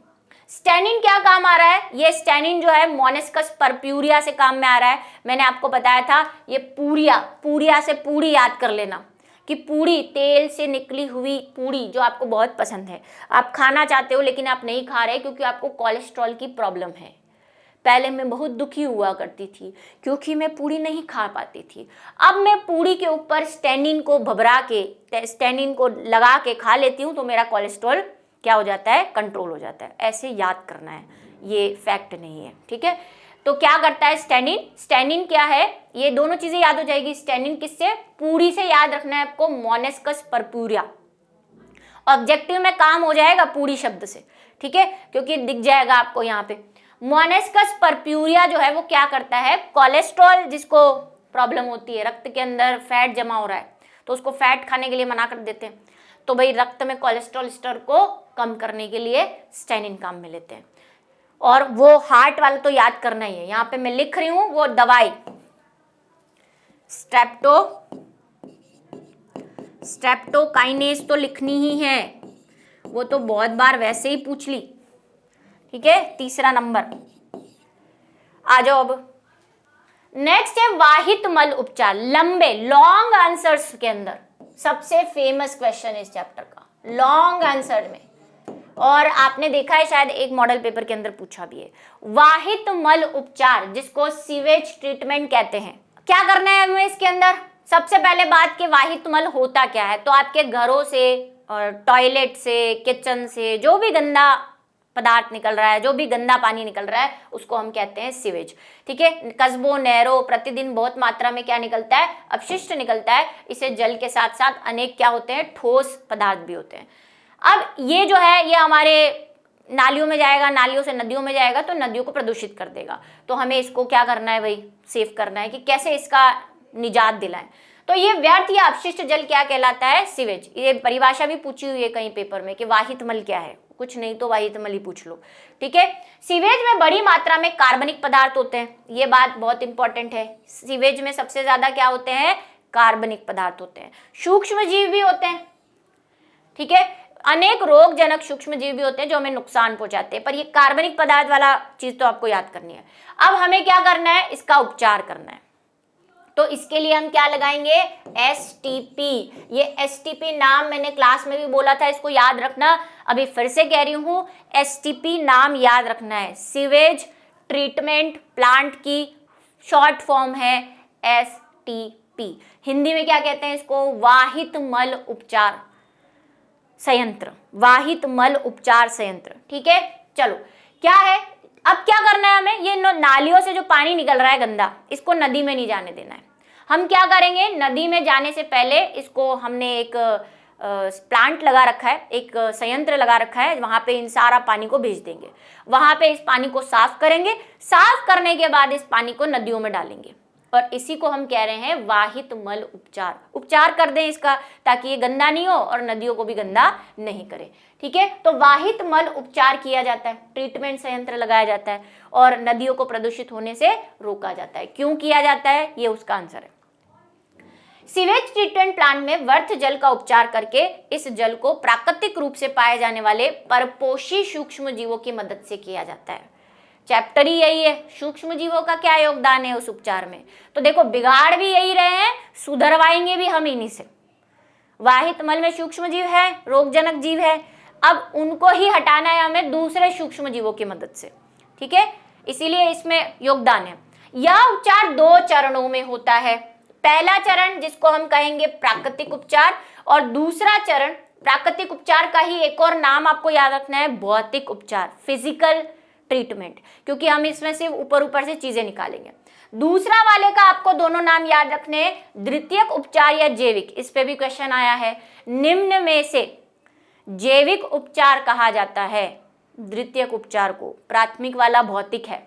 Speaker 1: स्टेनिन क्या काम आ रहा है? ये स्टेनिन जो है मोनेस्कस परप्यूरिया से काम में आ रहा है। मैंने आपको बताया था ये पूरिया से पूरी याद कर लेना कि पूरी, तेल से निकली हुई पूरी जो आपको बहुत पसंद है, आप खाना चाहते हो लेकिन आप नहीं खा रहे क्योंकि आपको कोलेस्ट्रॉल की प्रॉब्लम है। पहले मैं बहुत दुखी हुआ करती थी क्योंकि मैं पूरी नहीं खा पाती थी, अब मैं पूरी के ऊपर स्टेनिन को भभरा के, स्टेनिन को लगा के खा लेती हूँ तो मेरा कोलेस्ट्रॉल क्या हो जाता है? कंट्रोल हो जाता है। ऐसे याद करना है, ये फैक्ट नहीं है, ठीक है। तो क्या करता है स्टेनिन? स्टेनिन क्या है? ये दोनों चीजें याद हो जाएगी। स्टेनिन किससे? पूरी से याद रखना है आपको, मोनेस्कस परप्यूरिया। ऑब्जेक्टिव में काम हो जाएगा पूरी शब्द से, ठीक है, क्योंकि दिख जाएगा आपको यहाँ पे। मोनेस्कस परप्यूरिया जो है वो क्या करता है? कोलेस्ट्रॉल जिसको प्रॉब्लम होती है, रक्त के अंदर फैट जमा हो रहा है तो उसको फैट खाने के लिए मना कर देते हैं, तो भाई रक्त में कोलेस्ट्रॉल स्तर को कम करने के लिए स्टेनिन काम में लेते हैं। और वो हार्ट वाला तो याद करना ही है, यहाँ पे मैं लिख रही हूं वो दवाई स्ट्रेप्टोकाइनेज तो लिखनी ही है, वो तो बहुत बार वैसे ही पूछ ली, ठीक है। तीसरा नंबर आ जाओ। अब नेक्स्ट है वाहित मल उपचार। लंबे लॉन्ग आंसर्स के अंदर सबसे फेमस क्वेश्चन है इस चैप्टर का, लॉन्ग आंसर में, और आपने देखा है शायद एक मॉडल पेपर के अंदर पूछा भी है। वाहित मल उपचार जिसको सीवेज ट्रीटमेंट कहते हैं। क्या करना है हमें इसके अंदर? सबसे पहले बात कि वाहित मल होता क्या है, तो आपके घरों से और टॉयलेट से, किचन से जो भी गंदा पदार्थ निकल रहा है, जो भी गंदा पानी निकल रहा है उसको हम कहते हैं सीवेज, ठीक है। कस्बों, नहरों, प्रतिदिन बहुत मात्रा में क्या निकलता है? अपशिष्ट निकलता है। इसे जल के साथ साथ अनेक क्या होते हैं? ठोस पदार्थ भी होते हैं। अब ये जो है ये हमारे नालियों में जाएगा, नालियों से नदियों में जाएगा तो नदियों को प्रदूषित कर देगा। तो हमें इसको क्या करना है भाई? सेव करना है कि कैसे इसका निजात दिलाएं। तो ये व्यर्थ या अपशिष्ट जल क्या कहलाता है? सीवेज। ये परिभाषा भी पूछी हुई है कहीं पेपर में कि वाहित मल क्या है, कुछ नहीं तो वाहित मल ही पूछ लो, ठीक है। सीवेज में बड़ी मात्रा में कार्बनिक पदार्थ होते हैं, ये बात बहुत इंपॉर्टेंट है। सीवेज में सबसे ज्यादा क्या होते हैं? कार्बनिक पदार्थ होते हैं। सूक्ष्म जीव भी होते हैं, ठीक है, अनेक रोगजनक सूक्ष्म जीव भी होते हैं जो हमें नुकसान पहुंचाते हैं, पर ये कार्बनिक पदार्थ वाला चीज तो आपको याद करनी है। अब हमें क्या करना है? इसका उपचार करना है। तो इसके लिए हम क्या लगाएंगे? STP। ये STP नाम मैंने क्लास में भी बोला था, इसको याद रखना, अभी फिर से कह रही हूँ, STP नाम याद रखना है। सीवेज ट्रीटमेंट प्लांट की शॉर्ट फॉर्म है STP। पी। हिंदी में क्या कहते हैं इसको? वाहित मल उपचार संयंत्र, वाहित मल उपचार संयंत्र। ठीक है, चलो क्या है, अब क्या करना है हमें? ये नालियों से जो पानी निकल रहा है गंदा, इसको नदी में नहीं जाने देना है। हम क्या करेंगे, नदी में जाने से पहले इसको हमने एक प्लांट लगा रखा है, एक संयंत्र लगा रखा है, वहां पे इन सारा पानी को भेज देंगे। वहां पे इस पानी को साफ करेंगे, साफ करने के बाद इस पानी को नदियों में डालेंगे और इसी को हम कह रहे हैं वाहित मल उपचार। उपचार कर दें इसका, ताकि ये गंदा नहीं हो और नदियों को भी गंदा नहीं करे। ठीक है, तो वाहित मल उपचार किया जाता है, ट्रीटमेंट संयंत्र लगाया जाता है और नदियों को प्रदूषित होने से रोका जाता है। क्यों किया जाता है, ये उसका आंसर है। सीवेज ट्रीटमेंट प्लांट में व्यर्थ जल का उपचार करके इस जल को प्राकृतिक रूप से पाए जाने वाले परपोषी सूक्ष्म जीवों की मदद से किया जाता है। चैप्टर ही यही है, सूक्ष्म जीवों का क्या योगदान है उस उपचार में। तो देखो, बिगाड़ भी यही रहे हैं, सुधरवाएंगे भी हम इन्हीं से। वाहित मल में सूक्ष्म जीव है, रोगजनक जीव है, अब उनको ही हटाना है हमें दूसरे सूक्ष्म जीवों की मदद से। ठीक है, इसीलिए इसमें योगदान है। यह उपचार 2 चरणों में होता है। पहला चरण जिसको हम कहेंगे प्राकृतिक उपचार, और दूसरा चरण प्राकृतिक उपचार का ही एक और नाम आपको याद रखना है, भौतिक उपचार, फिजिकल ट्रीटमेंट, क्योंकि हम इसमें सिर्फ ऊपर ऊपर से चीजें निकालेंगे। दूसरा वाले का आपको दोनों नाम याद रखने हैं, द्वितीयक उपचार या जैविक। इस पे भी क्वेश्चन आया है। निम्न में से जैविक उपचार कहा जाता है द्वितीयक उपचार को? प्राथमिक वाला भौतिक है,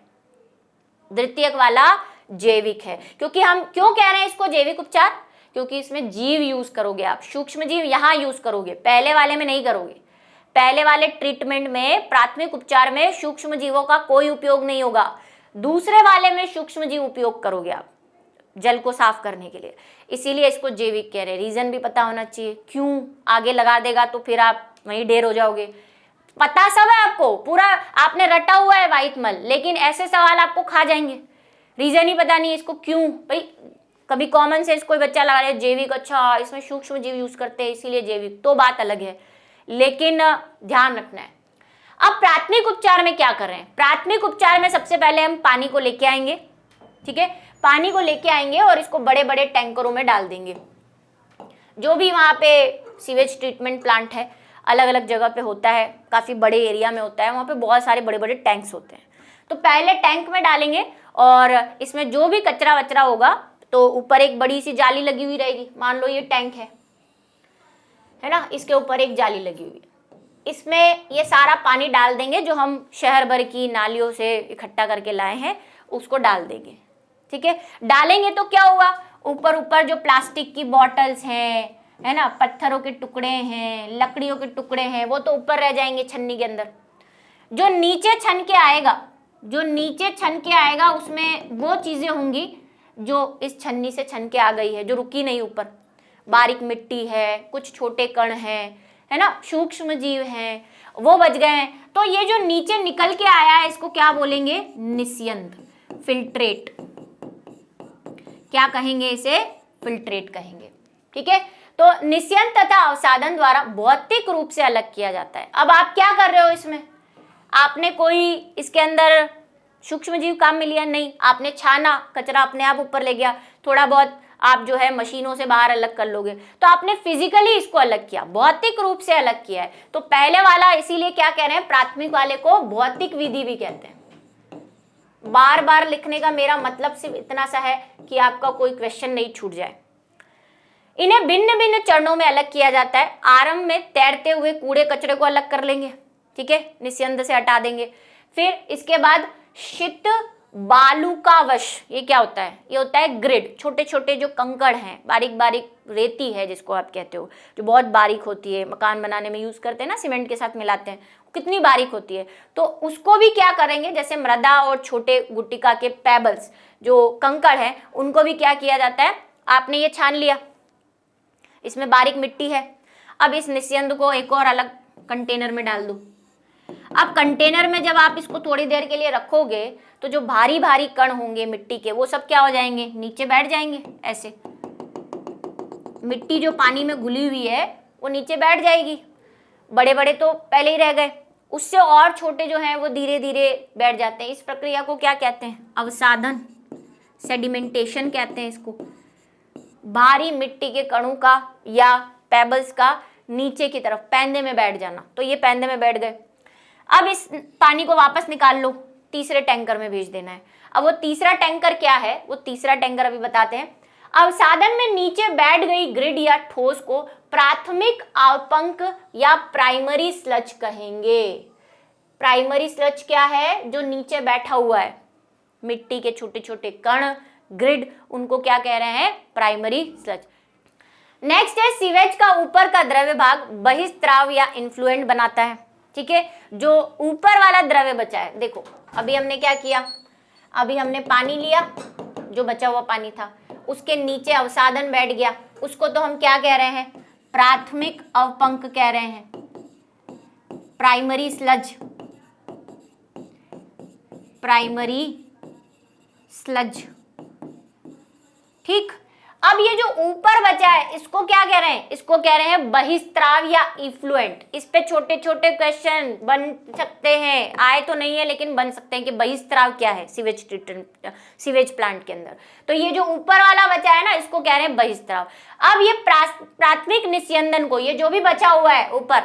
Speaker 1: द्वितीयक वाला जैविक है। क्योंकि हम क्यों कह रहे हैं इसको जैविक उपचार? क्योंकि इसमें जीव यूज करोगे आप, सूक्ष्म जीव यहां यूज करोगे, पहले वाले में नहीं करोगे। पहले वाले ट्रीटमेंट में, प्राथमिक उपचार में सूक्ष्म जीवों का कोई उपयोग नहीं होगा, दूसरे वाले में सूक्ष्म जीव उपयोग करोगे आप जल को साफ करने के लिए, इसीलिए इसको जैविक कह रहे हैं। रीजन भी पता होना चाहिए, क्यों आगे लगा देगा तो फिर आप वहीं ढेर हो जाओगे। पता सब है आपको, पूरा आपने रटा हुआ है वाहित मल, लेकिन ऐसे सवाल आपको खा जाएंगे, रीजन ही पता नहीं इसको क्यों। भाई कभी कॉमन सेंस कोई बच्चा लगा रहे जैविक, अच्छा इसमें सूक्ष्म जीव यूज करते हैं इसीलिए जैविक, तो बात अलग है, लेकिन ध्यान रखना है। अब प्राथमिक उपचार में क्या कर रहे हैं? प्राथमिक उपचार में सबसे पहले हम पानी को लेके आएंगे। ठीक है, पानी को लेके आएंगे और इसको बड़े बड़े टैंकरों में डाल देंगे। जो भी वहाँ पे सीवेज ट्रीटमेंट प्लांट है, अलग अलग जगह पे होता है, काफ़ी बड़े एरिया में होता है, वहाँ पे बहुत सारे बड़े बड़े टैंक्स होते हैं। तो पहले टैंक में डालेंगे और इसमें जो भी कचरा वचरा होगा तो ऊपर एक बड़ी सी जाली लगी हुई रहेगी। मान लो ये टैंक है ना, इसके ऊपर एक जाली लगी हुई है, इसमें ये सारा पानी डाल देंगे जो हम शहर भर की नालियों से इकट्ठा करके लाए हैं, उसको डाल देंगे। ठीक है, डालेंगे तो क्या हुआ, ऊपर ऊपर जो प्लास्टिक की बॉटल्स हैं, है ना, पत्थरों के टुकड़े हैं, लकड़ियों के टुकड़े हैं, वो तो ऊपर रह जाएंगे छन्नी के अंदर। जो नीचे छन के आएगा, जो नीचे छन के आएगा उसमें वो चीजें होंगी जो इस छन्नी से छन के आ गई है, जो रुकी नहीं ऊपर। बारीक मिट्टी है, कुछ छोटे कण हैं, है ना, सूक्ष्म जीव हैं, वो बच गए हैं। तो ये जो नीचे निकल के आया है इसको क्या बोलेंगे? निस्यंद, फिल्ट्रेट। क्या कहेंगे इसे? फिल्ट्रेट कहेंगे। ठीक है, तो निस्यंद तथा अवसादन द्वारा भौतिक रूप से अलग किया जाता है। अब आप क्या कर रहे हो इसमें? आपने कोई इसके अंदर सूक्ष्म जीव काम में लिया नहीं, आपने छाना, कचरा अपने आप ऊपर ले गया, थोड़ा बहुत आप जो है मशीनों से बाहर अलग कर लोगे, तो आपने फिजिकली इसको अलग किया, भौतिक रूप से अलग किया है। तो पहले वाला इसीलिए क्या कह रहे हैं, प्राथमिक वाले को भौतिक विधि भी कहते हैं। बार बार लिखने का मेरा मतलब सिर्फ इतना सा है कि आपका कोई क्वेश्चन नहीं छूट जाए। इन्हें भिन्न भिन्न चरणों में अलग किया जाता है। आरंभ में तैरते हुए कूड़े कचरे को अलग कर लेंगे, ठीक है, निस्यंद से हटा देंगे। फिर इसके बाद शीत बालुकावश, ये क्या होता है? ये होता है ग्रिड, छोटे छोटे जो कंकड़ हैं, बारीक बारीक रेती है जिसको आप कहते हो, जो बहुत बारीक होती है, मकान बनाने में यूज करते हैं ना, सीमेंट के साथ मिलाते हैं, कितनी बारीक होती है। तो उसको भी क्या करेंगे, जैसे मृदा और छोटे गुट्टिका के पेबल्स जो कंकड़ हैं, उनको भी क्या किया जाता है, आपने ये छान लिया, इसमें बारीक मिट्टी है, अब इस निस्यंद को एक और अलग कंटेनर में डाल दो। अब कंटेनर में जब आप इसको थोड़ी देर के लिए रखोगे तो जो भारी भारी कण होंगे मिट्टी के, वो सब क्या हो जाएंगे, नीचे बैठ जाएंगे। ऐसे मिट्टी जो पानी में घुली हुई है वो नीचे बैठ जाएगी, बड़े बड़े तो पहले ही रह गए, उससे और छोटे जो हैं वो धीरे धीरे बैठ जाते हैं। इस प्रक्रिया को क्या कहते हैं? अवसादन, सेडिमेंटेशन कहते हैं इसको। भारी मिट्टी के कणों का या पेबल्स का नीचे की तरफ पैंदे में बैठ जाना। तो ये पैंदे में बैठ गए। अब इस पानी को वापस निकाल लो, तीसरे टैंकर में भेज देना है। अब वो तीसरा टैंकर क्या है, वो तीसरा टैंकर अभी बताते हैं। अवसादन में नीचे बैठ गई ग्रिड या ठोस को प्राथमिक अवपंक या प्राइमरी स्लज कहेंगे। प्राइमरी स्लज क्या है, जो नीचे बैठा हुआ है, मिट्टी के छोटे छोटे कण, ग्रिड, उनको क्या कह रहे हैं, प्राइमरी स्लज। नेक्स्ट है सीवेज का ऊपर का द्रव्य भाग बहिस्त्राव या इन्फ्लुएंट बनाता है। ठीक है, जो ऊपर वाला द्रव्य बचा है, देखो अभी हमने क्या किया, अभी हमने पानी लिया, जो बचा हुआ पानी था, उसके नीचे अवसादन बैठ गया, उसको तो हम क्या कह रहे हैं, प्राथमिक अवपंक कह रहे हैं, प्राइमरी स्लज, प्राइमरी स्लज। ठीक, अब ये जो ऊपर बचा है इसको क्या कह रहे हैं, इसको कह रहे हैं बहिस्त्राव या इफ्लुएंट। इस पे छोटे छोटे क्वेश्चन बन सकते हैं, आए तो नहीं है लेकिन बन सकते हैं कि बहिस्त्राव क्या है सीवेज ट्रीटमेंट, सीवेज प्लांट के अंदर। तो ये जो ऊपर वाला बचा है ना, इसको कह रहे हैं बहिस्त्राव। अब ये प्राथमिक निस्यंदन को, ये जो भी बचा हुआ है ऊपर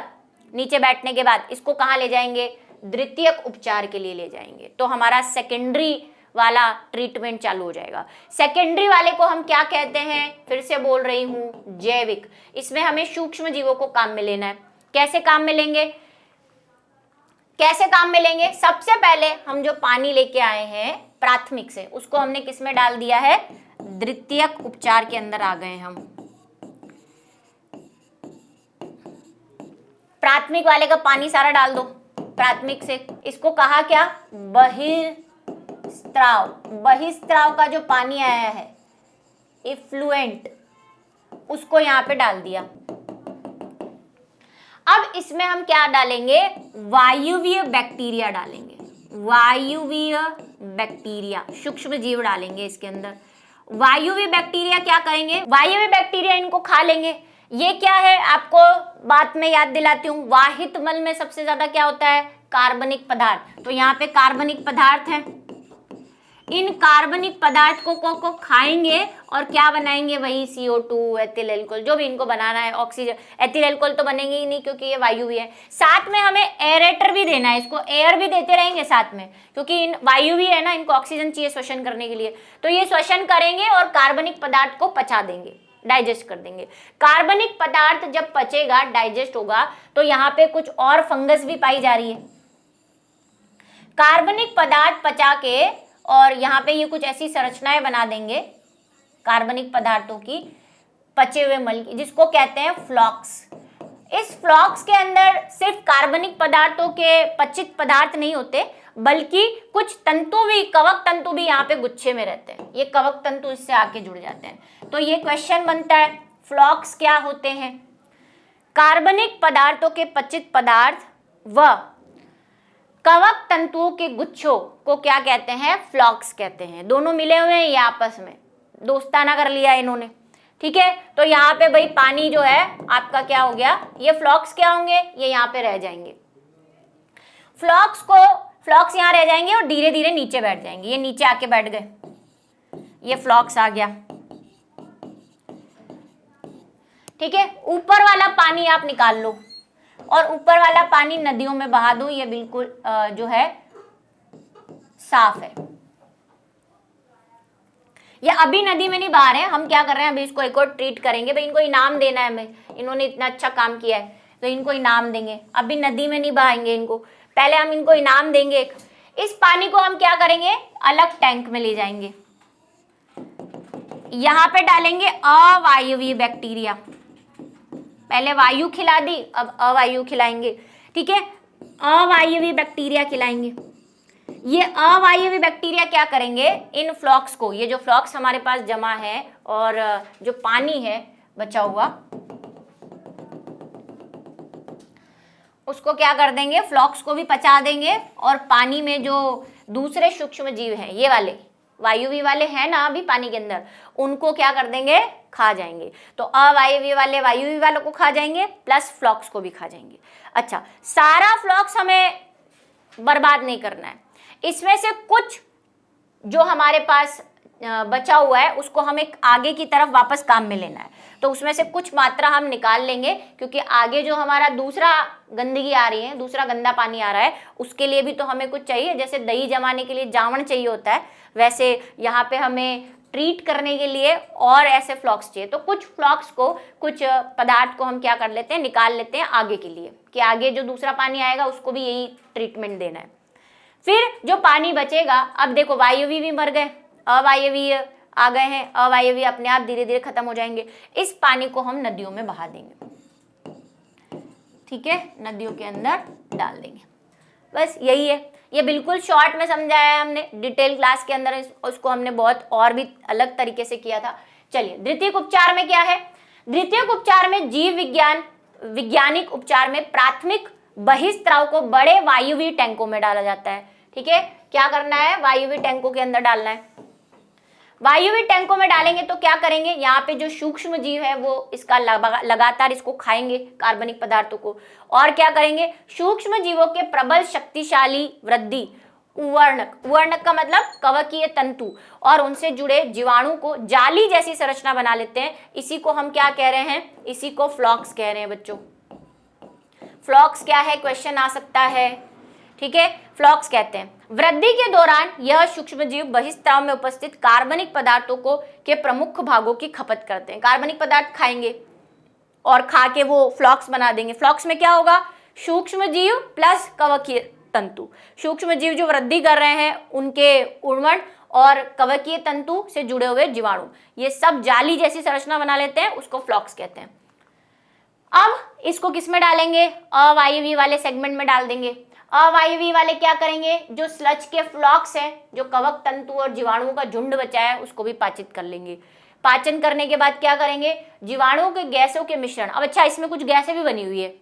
Speaker 1: नीचे बैठने के बाद, इसको कहाँ ले जाएंगे, द्वितीयक उपचार के लिए ले जाएंगे। तो हमारा सेकेंडरी वाला ट्रीटमेंट चालू हो जाएगा। सेकेंडरी वाले को हम क्या कहते हैं, फिर से बोल रही हूं, जैविक। इसमें हमें सूक्ष्म जीवों को काम में लेना है। कैसे काम में लेंगे, कैसे काम में लेंगे, सबसे पहले हम जो पानी लेके आए हैं प्राथमिक से, उसको हमने किस में डाल दिया है, द्वितीयक उपचार के अंदर आ गए हम। प्राथमिक वाले का पानी सारा डाल दो प्राथमिक से, इसको कहा क्या, बहिस्त्राव। बहिस्त्राव का जो पानी आया है, इफ्लुएंट, उसको यहां पे डाल दिया। अब इसमें हम क्या डालेंगे, वायुवीय बैक्टीरिया डालेंगे, वायुवीय बैक्टीरिया, सूक्ष्म जीव डालेंगे इसके अंदर। वायुवीय बैक्टीरिया क्या करेंगे, वायुवीय बैक्टीरिया इनको खा लेंगे। ये क्या है, आपको बात में याद दिलाती हूँ, वाहित मल में सबसे ज्यादा क्या होता है, कार्बनिक पदार्थ। तो यहाँ पे कार्बनिक पदार्थ है, इन कार्बनिक पदार्थ को खाएंगे और क्या बनाएंगे, वही CO2, एथिल एल्कोहल, जो भी इनको बनाना है, ऑक्सीजन। एथिल एल्कोहल तो बनेंगे ही नहीं क्योंकि ये वायु भी है। साथ में हमें एरेटर भी देना है, इसको एयर भी देते रहेंगे साथ में, क्योंकि इन वायु भी है ना, इनको ऑक्सीजन चाहिए श्वसन करने के लिए। तो ये श्वसन करेंगे और कार्बनिक पदार्थ को पचा देंगे, डाइजेस्ट कर देंगे। कार्बनिक पदार्थ जब पचेगा, डाइजेस्ट होगा, तो यहाँ पे कुछ और फंगस भी पाई जा रही है। कार्बनिक पदार्थ पचा के और यहाँ पे ये कुछ ऐसी संरचनाएं बना देंगे कार्बनिक पदार्थों की, पचे हुए मल की, जिसको कहते हैं फ्लॉक्स। इस फ्लॉक्स के अंदर सिर्फ कार्बनिक पदार्थों के पचित पदार्थ नहीं होते, बल्कि कुछ तंतु भी, कवक तंतु भी यहाँ पे गुच्छे में रहते हैं। ये कवक तंतु इससे आके जुड़ जाते हैं। तो ये क्वेश्चन बनता है, फ्लॉक्स क्या होते हैं, कार्बनिक पदार्थों के पचित पदार्थ व कवक तंतुओं के गुच्छों को क्या कहते हैं, फ्लॉक्स कहते हैं। दोनों मिले हुए हैं, ये आपस में दोस्ताना कर लिया इन्होंने। ठीक है, तो यहाँ पे भाई पानी जो है आपका क्या हो गया, ये फ्लॉक्स क्या होंगे, ये यहाँ पे रह जाएंगे। फ्लॉक्स यहाँ रह जाएंगे और धीरे धीरे नीचे बैठ जाएंगे। ये नीचे आके बैठ गए, ये फ्लॉक्स आ गया। ठीक है, ऊपर वाला पानी आप निकाल लो और ऊपर वाला पानी नदियों में बहा दो, ये बिल्कुल जो है साफ है। ये अभी नदी में नहीं बहा रहे हैं, हम क्या कर रहे हैं, अभी इसको एक और ट्रीट करेंगे। भाई इनको इनाम देना है हमें, इन्होंने इतना अच्छा काम किया है तो इनको इनाम देंगे। अभी नदी में नहीं बहाएंगे इनको, पहले हम इनको इनाम देंगे। इस पानी को हम क्या करेंगे, अलग टैंक में ले जाएंगे, यहां पे डालेंगे अवायवीय बैक्टीरिया। पहले वायु खिला दी, अब अवायु खिलाएंगे। ठीक है, अवायवीय बैक्टीरिया खिलाएंगे। ये अवायवीय बैक्टीरिया क्या करेंगे, इन फ्लॉक्स को, ये जो फ्लॉक्स हमारे पास जमा है और जो पानी है बचा हुआ, उसको क्या कर देंगे, फ्लॉक्स को भी पचा देंगे और पानी में जो दूसरे सूक्ष्म जीव हैं, ये वाले वायुवी वाले हैं ना अभी पानी के अंदर, उनको क्या कर देंगे, खा जाएंगे। तो अवायवी वाले वायुवी वालों को खा जाएंगे, प्लस फ्लॉक्स को भी खा जाएंगे। अच्छा, सारा फ्लॉक्स हमें बर्बाद नहीं करना है, इसमें से कुछ जो हमारे पास बचा हुआ है उसको हमें आगे की तरफ वापस काम में लेना है, तो उसमें से कुछ मात्रा हम निकाल लेंगे, क्योंकि आगे जो हमारा दूसरा गंदगी आ रही है, दूसरा गंदा पानी आ रहा है, उसके लिए भी तो हमें कुछ चाहिए। जैसे दही जमाने के लिए जावण चाहिए होता है, वैसे यहाँ पे हमें ट्रीट करने के लिए और ऐसे फ्लॉक्स चाहिए। तो कुछ फ्लॉक्स को, कुछ पदार्थ को हम क्या कर लेते हैं, निकाल लेते हैं आगे के लिए, कि आगे जो दूसरा पानी आएगा उसको भी यही ट्रीटमेंट देना है। फिर जो पानी बचेगा, अब देखो वायवीय भी मर गए, अवायवीय आ गए हैं, अवायवीय अपने आप धीरे धीरे खत्म हो जाएंगे। इस पानी को हम नदियों में बहा देंगे, ठीक है, नदियों के अंदर डाल देंगे। बस यही है, ये बिल्कुल शॉर्ट में समझाया है हमने, डिटेल क्लास के अंदर उसको हमने बहुत और भी अलग तरीके से किया था। चलिए, द्वितीयक उपचार में क्या है? द्वितीयक उपचार में जीव विज्ञान वैज्ञानिक उपचार में प्राथमिक बहिस्त्राव को बड़े वायवीय टैंकों में डाला जाता है। ठीक है, क्या करना है, वायवीय टैंकों के अंदर डालना है। वायवीय टैंकों में डालेंगे तो क्या करेंगे, यहाँ पे जो सूक्ष्म जीव है वो इसका लगातार इसको खाएंगे कार्बनिक पदार्थों को, और क्या करेंगे, सूक्ष्म जीवों के प्रबल शक्तिशाली वृद्धि उवर्णक, उवर्णक का मतलब कवकीय तंतु, और उनसे जुड़े जीवाणु को जाली जैसी संरचना बना लेते हैं। इसी को हम क्या कह रहे हैं, इसी को फ्लॉक्स कह रहे हैं बच्चों। फ्लॉक्स क्या है, क्वेश्चन आ सकता है। ठीक है, फ्लॉक्स कहते हैं। वृद्धि के दौरान यह सूक्ष्मजीव बहिस्त्राव में उपस्थित कार्बनिक पदार्थों को के प्रमुख भागों की खपत करते हैं। कार्बनिक पदार्थ खाएंगे और खा के वो फ्लॉक्स बना देंगे। फ्लॉक्स में क्या होगा, सूक्ष्मजीव प्लस कवकीय तंतु। सूक्ष्मजीव जो वृद्धि कर रहे हैं उनके उर्वण और कवकीय तंतु से जुड़े हुए जीवाणु, ये सब जाली जैसी संरचना बना लेते हैं, उसको फ्लॉक्स कहते हैं। अब इसको किस में डालेंगे, अवायवीय वाले सेगमेंट में डाल देंगे। अवायवीय वाले क्या करेंगे, जो स्लज के फ्लॉक्स हैं, जो कवक तंतु और जीवाणुओं का झुंड बचा है, उसको भी पाचित कर लेंगे। पाचन करने के बाद क्या करेंगे, जीवाणुओं के गैसों के मिश्रण। अब अच्छा, इसमें कुछ गैसें भी बनी हुई है,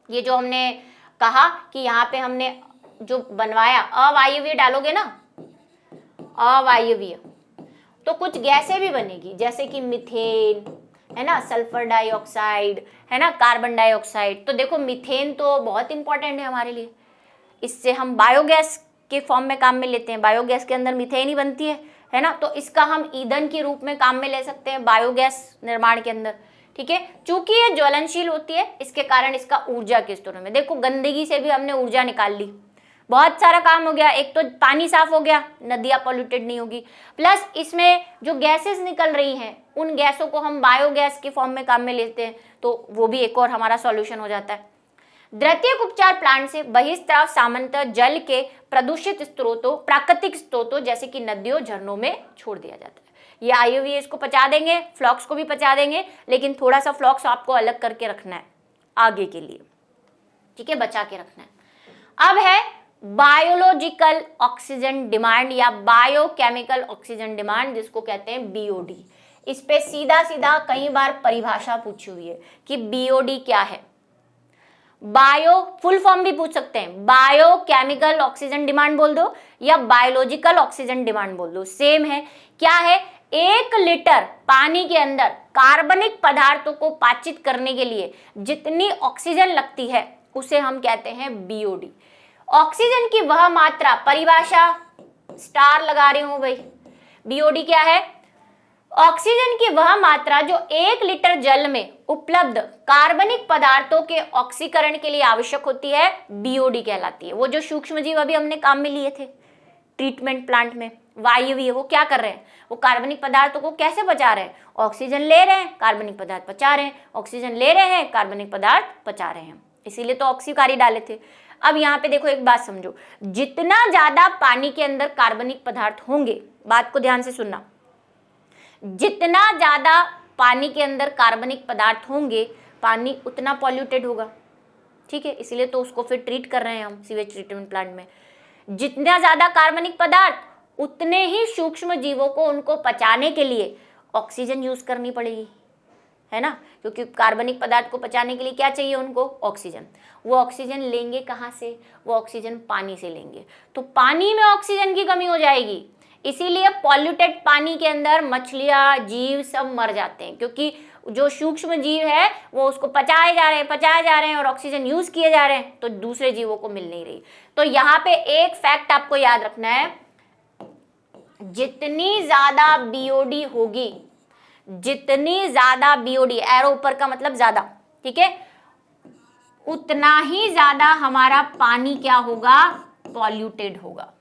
Speaker 1: ये जो हमने कहा कि यहाँ पे हमने जो बनवाया, अवायवीय डालोगे ना, अवायवीय, तो कुछ गैसें भी बनेगी, जैसे कि मीथेन है ना, सल्फर डाइऑक्साइड है ना, कार्बन डाइऑक्साइड। तो देखो मीथेन तो बहुत इंपॉर्टेंट है हमारे लिए, इससे हम बायोगैस के फॉर्म में काम में लेते हैं। बायोगैस के अंदर मीथेन ही बनती है ना, तो इसका हम ईंधन के रूप में काम में ले सकते हैं बायोगैस निर्माण के अंदर। ठीक है, चूंकि ये ज्वलनशील होती है, इसके कारण इसका ऊर्जा के स्तरों में, देखो गंदगी से भी हमने ऊर्जा निकाल ली, बहुत सारा काम हो गया। एक तो पानी साफ हो गया, नदियां पॉल्यूटेड नहीं होगी, प्लस इसमें जो गैसेस निकल रही हैं उन गैसों को हम बायोगैस के फॉर्म में काम में लेते हैं, तो वो भी एक और हमारा सॉल्यूशन हो जाता है। द्वितीयक उपचार प्लांट से बहिस्त्राव सामान्यतः जल के प्रदूषित स्रोतों, प्राकृतिक स्रोतों जैसे कि नदियों, झरनों में छोड़ दिया जाता है। ये आयुवीय इसको पचा देंगे, फ्लॉक्स को भी पचा देंगे, लेकिन थोड़ा सा फ्लॉक्स आपको अलग करके रखना है आगे के लिए। ठीक है, बचा के रखना है। अब है बायोलॉजिकल ऑक्सीजन डिमांड या बायोकेमिकल ऑक्सीजन डिमांड, जिसको कहते हैं बीओडी। इस पे सीधा सीधा कई बार परिभाषा पूछी हुई है कि बीओडी क्या है। बायो फुल फॉर्म भी पूछ सकते हैं, बायोकेमिकल ऑक्सीजन डिमांड बोल दो या बायोलॉजिकल ऑक्सीजन डिमांड बोल दो, सेम है। क्या है, 1 लीटर पानी के अंदर कार्बनिक पदार्थों को पाचित करने के लिए जितनी ऑक्सीजन लगती है उसे हम कहते हैं बीओडी। ऑक्सीजन की वह मात्रा, परिभाषा स्टार लगा रही हूं भाई, बीओडी क्या है, ऑक्सीजन की वह मात्रा जो 1 लीटर जल में उपलब्ध कार्बनिक पदार्थों के ऑक्सीकरण के लिए आवश्यक होती है, बीओडी कहलाती है। वो जो सूक्ष्मजीव अभी हमने काम में लिए थे ट्रीटमेंट प्लांट में, वायवीय, वो क्या कर रहे हैं, वो कार्बनिक पदार्थों को कैसे पचा रहे हैं, ऑक्सीजन ले रहे हैं, कार्बनिक पदार्थ पचा रहे हैं, ऑक्सीजन ले रहे हैं, कार्बनिक पदार्थ पचा रहे हैं, इसीलिए तो ऑक्सीकारी डाले थे। अब यहाँ पे देखो, एक बात समझो, जितना ज्यादा पानी के अंदर कार्बनिक पदार्थ होंगे, बात को ध्यान से सुनना, जितना ज्यादा पानी के अंदर कार्बनिक पदार्थ होंगे, पानी उतना पॉल्यूटेड होगा। ठीक है, इसीलिए तो उसको फिर ट्रीट कर रहे हैं हम सीवेज ट्रीटमेंट प्लांट में। जितना ज्यादा कार्बनिक पदार्थ, उतने ही सूक्ष्म जीवों को उनको पचाने के लिए ऑक्सीजन यूज करनी पड़ेगी, है ना, क्योंकि कार्बनिक पदार्थ को पचाने के लिए क्या चाहिए उनको, ऑक्सीजन। वो ऑक्सीजन लेंगे कहाँ से, वो ऑक्सीजन पानी से लेंगे, तो पानी में ऑक्सीजन की कमी हो जाएगी। इसीलिए पॉल्यूटेड पानी के अंदर मछलियां, जीव सब मर जाते हैं, क्योंकि जो सूक्ष्म जीव है वो उसको पचाए जा रहे हैं और ऑक्सीजन यूज किए जा रहे हैं, तो दूसरे जीवों को मिल नहीं रही। तो यहाँ पे एक फैक्ट आपको याद रखना है, जितनी ज्यादा बीओडी होगी, जितनी ज्यादा बीओडी, एरो ऊपर का मतलब ज्यादा, ठीक है, उतना ही ज्यादा हमारा पानी क्या होगा, पॉल्यूटेड होगा,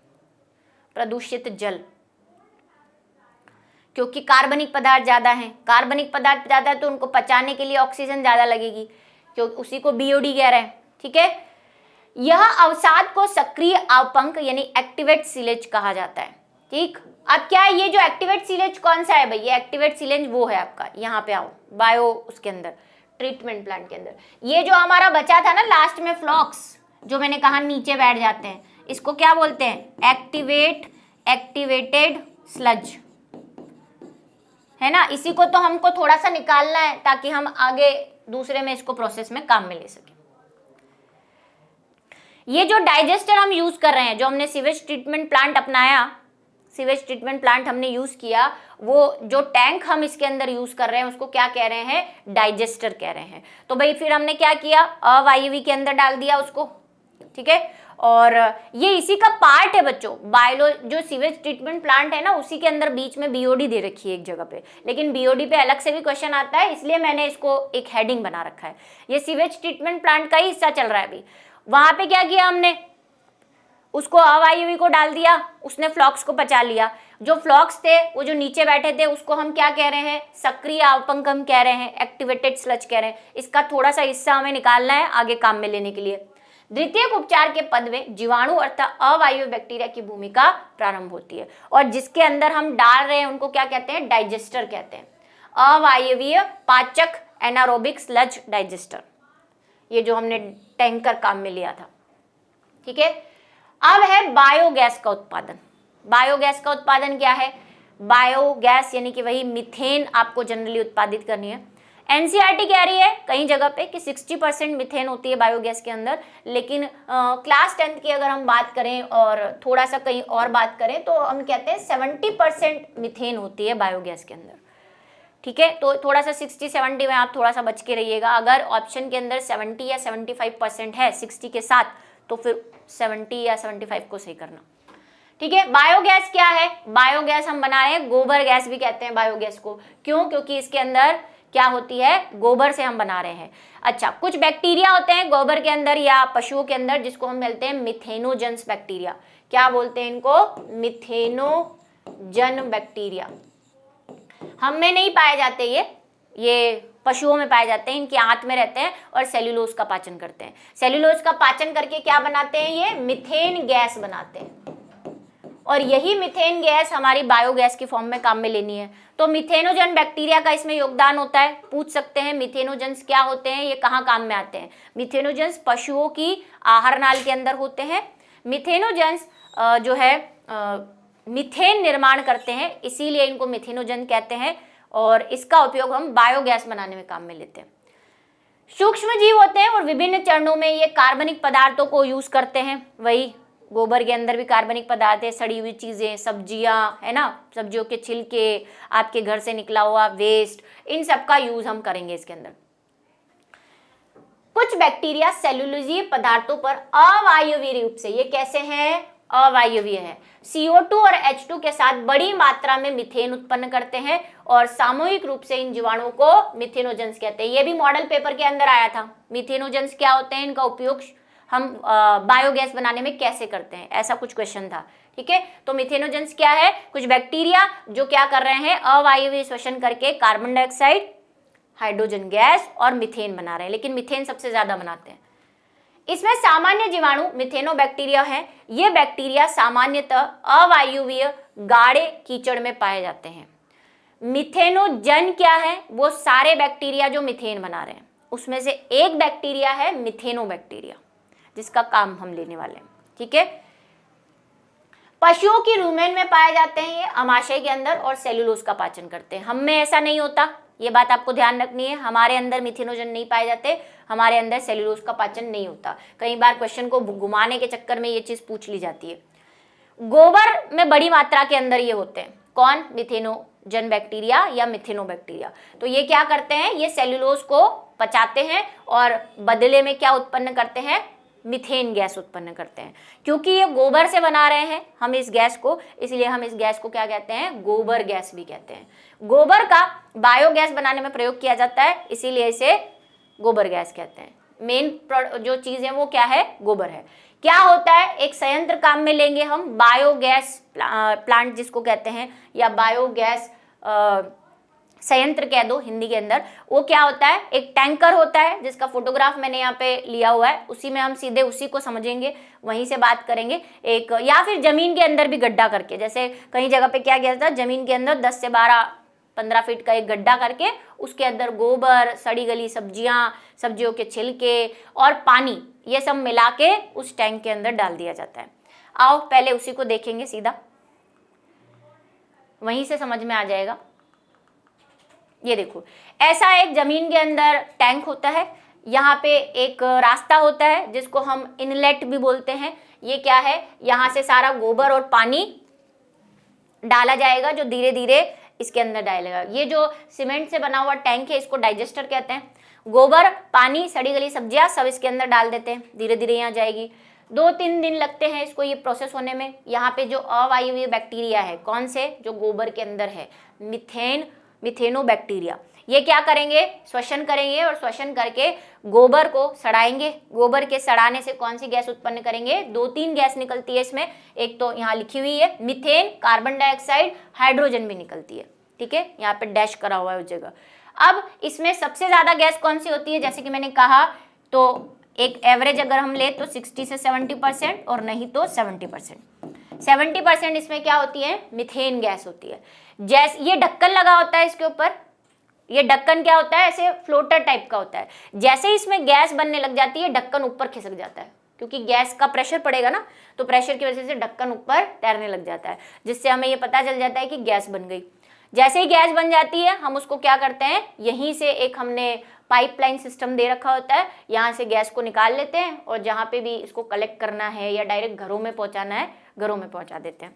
Speaker 1: प्रदूषित जल, क्योंकि कार्बनिक पदार्थ ज्यादा हैं। कार्बनिक पदार्थ ज्यादा है तो उनको पचाने के लिए ऑक्सीजन ज्यादा लगेगी, क्योंकि उसी को बीओडी कह रहे हैं, ठीक है। यह अवसाद को सक्रिय अवपंक यानी एक्टिवेट सीलेज कहा जाता है, ठीक। अब क्या है ये जो एक्टिवेट सीलेज कौन सा है भाई, ये एक्टिवेट सीलेज वो है आपका, यहाँ पे आओ, बायो उसके अंदर, ट्रीटमेंट प्लांट के अंदर। ये जो हमारा बचा था ना लास्ट में फ्लॉक्स, जो मैंने कहा नीचे बैठ जाते हैं, इसको क्या बोलते हैं, एक्टिवेटेड स्लज, है ना। इसी को तो हमको थोड़ा सा निकालना है ताकि हम आगे दूसरे में इसको प्रोसेस में काम में ले सके। ये जो डाइजेस्टर हम यूज कर रहे हैं, जो हमने सीवेज ट्रीटमेंट प्लांट अपनाया, सीवेज ट्रीटमेंट प्लांट हमने यूज किया, वो जो टैंक हम इसके अंदर यूज कर रहे हैं उसको क्या कह रहे हैं, डाइजेस्टर कह रहे हैं। तो भाई फिर हमने क्या किया, अवायवी के अंदर डाल दिया उसको, ठीक है। और ये इसी का पार्ट है बच्चों, बायो जो सीवेज ट्रीटमेंट प्लांट है ना, उसी के अंदर बीच में बीओडी दे रखी है एक जगह पे, लेकिन बीओडी पे अलग से भी क्वेश्चन आता है, इसलिए मैंने इसको एक हेडिंग बना रखा है। ये सीवेज ट्रीटमेंट प्लांट का ही हिस्सा चल रहा है अभी। वहां पे क्या किया हमने, उसको अवायवी को डाल दिया, उसने फ्लॉक्स को पचा लिया। जो फ्लॉक्स थे वो जो नीचे बैठे थे उसको हम क्या कह रहे हैं, सक्रिय अवपंक हम कह रहे हैं, एक्टिवेटेड स्लज कह रहे हैं। इसका थोड़ा सा हिस्सा हमें निकालना है आगे काम में लेने के लिए। द्वितीयक उपचार के पद में जीवाणु अर्थात अवायवीय बैक्टीरिया की भूमिका प्रारंभ होती है, और जिसके अंदर हम डाल रहे हैं उनको क्या कहते हैं, डाइजेस्टर कहते हैं, अवायवीय पाचक एनारोबिक स्लज डाइजेस्टर, ये जो हमने टैंकर काम में लिया था, ठीक है। अब है बायोगैस का उत्पादन। बायोगैस का उत्पादन क्या है, बायोगैस यानी कि वही मीथेन आपको जनरली उत्पादित करनी है। एनसीईआरटी कह रही है कई जगह पे कि 60% मीथेन होती है बायोगैस के अंदर, लेकिन क्लास 10th की अगर हम बात करें और थोड़ा सा कहीं और बात करें तो हम कहते हैं 70% मीथेन होती है बायोगैस के अंदर, ठीक है। तो थोड़ा सा 60-70 में आप थोड़ा सा बच के रहिएगा। अगर ऑप्शन के अंदर 70 या 75% है 60 के साथ, तो फिर 70 या 75 को सही करना, ठीक है। बायोगैस क्या है, बायोगैस हम बना रहे हैं, गोबर गैस भी कहते हैं बायोगैस को, क्यों, क्योंकि इसके अंदर क्या होती है, गोबर से हम बना रहे हैं। अच्छा, कुछ बैक्टीरिया होते हैं गोबर के अंदर या पशुओं के अंदर जिसको हम बोलते हैं मिथेनोजेंस बैक्टीरिया। क्या बोलते हैं इनको, मिथेनोजन बैक्टीरिया। हम में नहीं पाए जाते, ये पशुओं में पाए जाते हैं, इनके आंत में रहते हैं और सेल्यूलोज का पाचन करते हैं। सेल्यूलोज का पाचन करके क्या बनाते हैं, ये मीथेन गैस बनाते हैं, और यही मीथेन गैस हमारी बायोगैस की फॉर्म में काम में लेनी है। तो मिथेनोजन बैक्टीरिया का इसमें योगदान होता है। पूछ सकते हैं मिथेनोजेंस क्या होते हैं, ये कहाँ काम में आते हैं। मिथेनोजेंस पशुओं की आहार नाल के अंदर होते हैं। मिथेनोजेंस जो है मीथेन निर्माण करते हैं, इसीलिए इनको मिथेनोजन कहते हैं, और इसका उपयोग हम बायोगैस बनाने में काम में लेते हैं। सूक्ष्म जीव होते हैं और विभिन्न चरणों में ये कार्बनिक पदार्थों को यूज करते हैं। वही गोबर के अंदर भी कार्बनिक पदार्थ है, सड़ी हुई चीजें, सब्जियां, है ना, सब्जियों के छिलके, आपके घर से निकला हुआ वेस्ट, इन सब का यूज हम करेंगे इसके अंदर। कुछ बैक्टीरिया सेल्यूलोजीय पदार्थों पर अवायवीय रूप से, ये कैसे हैं, अवायवीय है, CO2 और H2 के साथ बड़ी मात्रा में मीथेन उत्पन्न करते हैं, और सामूहिक रूप से इन जीवाणुओं को मिथेनोजेंस कहते हैं। ये भी मॉडल पेपर के अंदर आया था। मिथेनोजेंस क्या होते हैं, इनका उपयोग हम बायोगैस बनाने में कैसे करते हैं, ऐसा कुछ क्वेश्चन था, ठीक है। तो मिथेनोजेंस क्या है, कुछ बैक्टीरिया जो क्या कर रहे हैं, अवायवीय श्वसन करके कार्बन डाइऑक्साइड, हाइड्रोजन गैस और मीथेन बना रहे हैं, लेकिन मीथेन सबसे ज्यादा बनाते हैं। इसमें सामान्य जीवाणु मिथेनोबैक्टीरिया है। ये बैक्टीरिया सामान्यतः अवायवीय गाढ़े कीचड़ में पाए जाते हैं। मिथेनोजन क्या है, वो सारे बैक्टीरिया जो मीथेन बना रहे हैं, उसमें से एक बैक्टीरिया है मिथेनोबैक्टीरिया, जिसका काम हम लेने वाले हैं, ठीक है। पशुओं की रूमेन में पाए जाते हैं, ये अमाशय के अंदर, और सेल्यूलोज का पाचन करते हैं। हम में ऐसा नहीं होता, ये बात आपको ध्यान रखनी है। हमारे अंदर मिथेनोजन नहीं पाए जाते, हमारे अंदर सेल्यूलोज का पाचन नहीं होता। कई बार क्वेश्चन को घुमाने के चक्कर में ये चीज पूछ ली जाती है। गोबर में बड़ी मात्रा के अंदर ये होते हैं, कौन, मिथेनोजन बैक्टीरिया या मिथेनोबैक्टीरिया। तो ये क्या करते हैं, ये सेल्यूलोज को पचाते हैं और बदले में क्या उत्पन्न करते हैं, मीथेन गैस उत्पन्न करते हैं। क्योंकि ये गोबर से बना रहे हैं हम इस गैस को, इसलिए हम इस गैस को क्या कहते हैं, गोबर गैस भी कहते हैं। गोबर का बायोगैस बनाने में प्रयोग किया जाता है, इसीलिए इसे गोबर गैस कहते हैं। मेन जो चीज है वो क्या है, गोबर है। क्या होता है, एक संयंत्र काम में लेंगे हम, बायोगैस प्लांट जिसको कहते हैं, या बायोगैस संयंत्र कह दो हिंदी के अंदर। वो क्या होता है, एक टैंकर होता है जिसका फोटोग्राफ मैंने यहाँ पे लिया हुआ है, उसी में हम सीधे उसी को समझेंगे, वहीं से बात करेंगे। एक या फिर जमीन के अंदर भी गड्ढा करके, जैसे कई जगह पे क्या किया था, जमीन के अंदर 10 से 15 फीट का एक गड्ढा करके उसके अंदर गोबर, सड़ी गली सब्जियां, सब्जियों के छिलके और पानी, ये सब मिला के उस टैंक के अंदर डाल दिया जाता है। आओ पहले उसी को देखेंगे, सीधा वहीं से समझ में आ जाएगा। ये देखो, ऐसा एक जमीन के अंदर टैंक होता है, यहाँ पे एक रास्ता होता है जिसको हम इनलेट भी बोलते हैं। ये क्या है, यहाँ से सारा गोबर और पानी डाला जाएगा जो धीरे धीरे इसके अंदर डालेगा। ये जो सीमेंट से बना हुआ टैंक है इसको डाइजेस्टर कहते हैं। गोबर, पानी, सड़ी गली सब्जियां सब इसके अंदर डाल देते हैं, धीरे धीरे यहाँ जाएगी। 2-3 दिन लगते हैं इसको ये प्रोसेस होने में। यहाँ पे जो अवायवीय बैक्टीरिया है, कौन से, जो गोबर के अंदर है, मिथेनोबैक्टीरिया, ये क्या करेंगे, श्वसन करेंगे और श्वसन करके गोबर को सड़ाएंगे। गोबर के सड़ाने से कौन सी गैस उत्पन्न करेंगे, 2-3 गैस निकलती है इसमें। एक तो यहाँ लिखी हुई है मीथेन, कार्बन डाइऑक्साइड, हाइड्रोजन भी निकलती है, ठीक है, यहाँ पे डैश करा हुआ है उस जगह। अब इसमें सबसे ज्यादा गैस कौन सी होती है, जैसे कि मैंने कहा, तो एक एवरेज अगर हम ले तो 60 से 70% और नहीं तो 70%। 70% इसमें क्या होती है, मीथेन गैस होती है। जैसे ये ढक्कन लगा होता है इसके ऊपर, ये ढक्कन क्या होता है, ऐसे फ्लोटर टाइप का होता है। जैसे ही इसमें गैस बनने लग जाती है ढक्कन ऊपर खिसक जाता है, क्योंकि गैस का प्रेशर पड़ेगा ना, तो प्रेशर की वजह से ढक्कन ऊपर तैरने लग जाता है, जिससे हमें ये पता चल जाता है कि गैस बन गई। जैसे ही गैस बन जाती है हम उसको क्या करते हैं, यहीं से एक हमने पाइपलाइन सिस्टम दे रखा होता है, यहाँ से गैस को निकाल लेते हैं और जहाँ पे भी इसको कलेक्ट करना है या डायरेक्ट घरों में पहुँचाना है, घरों में पहुँचा देते हैं।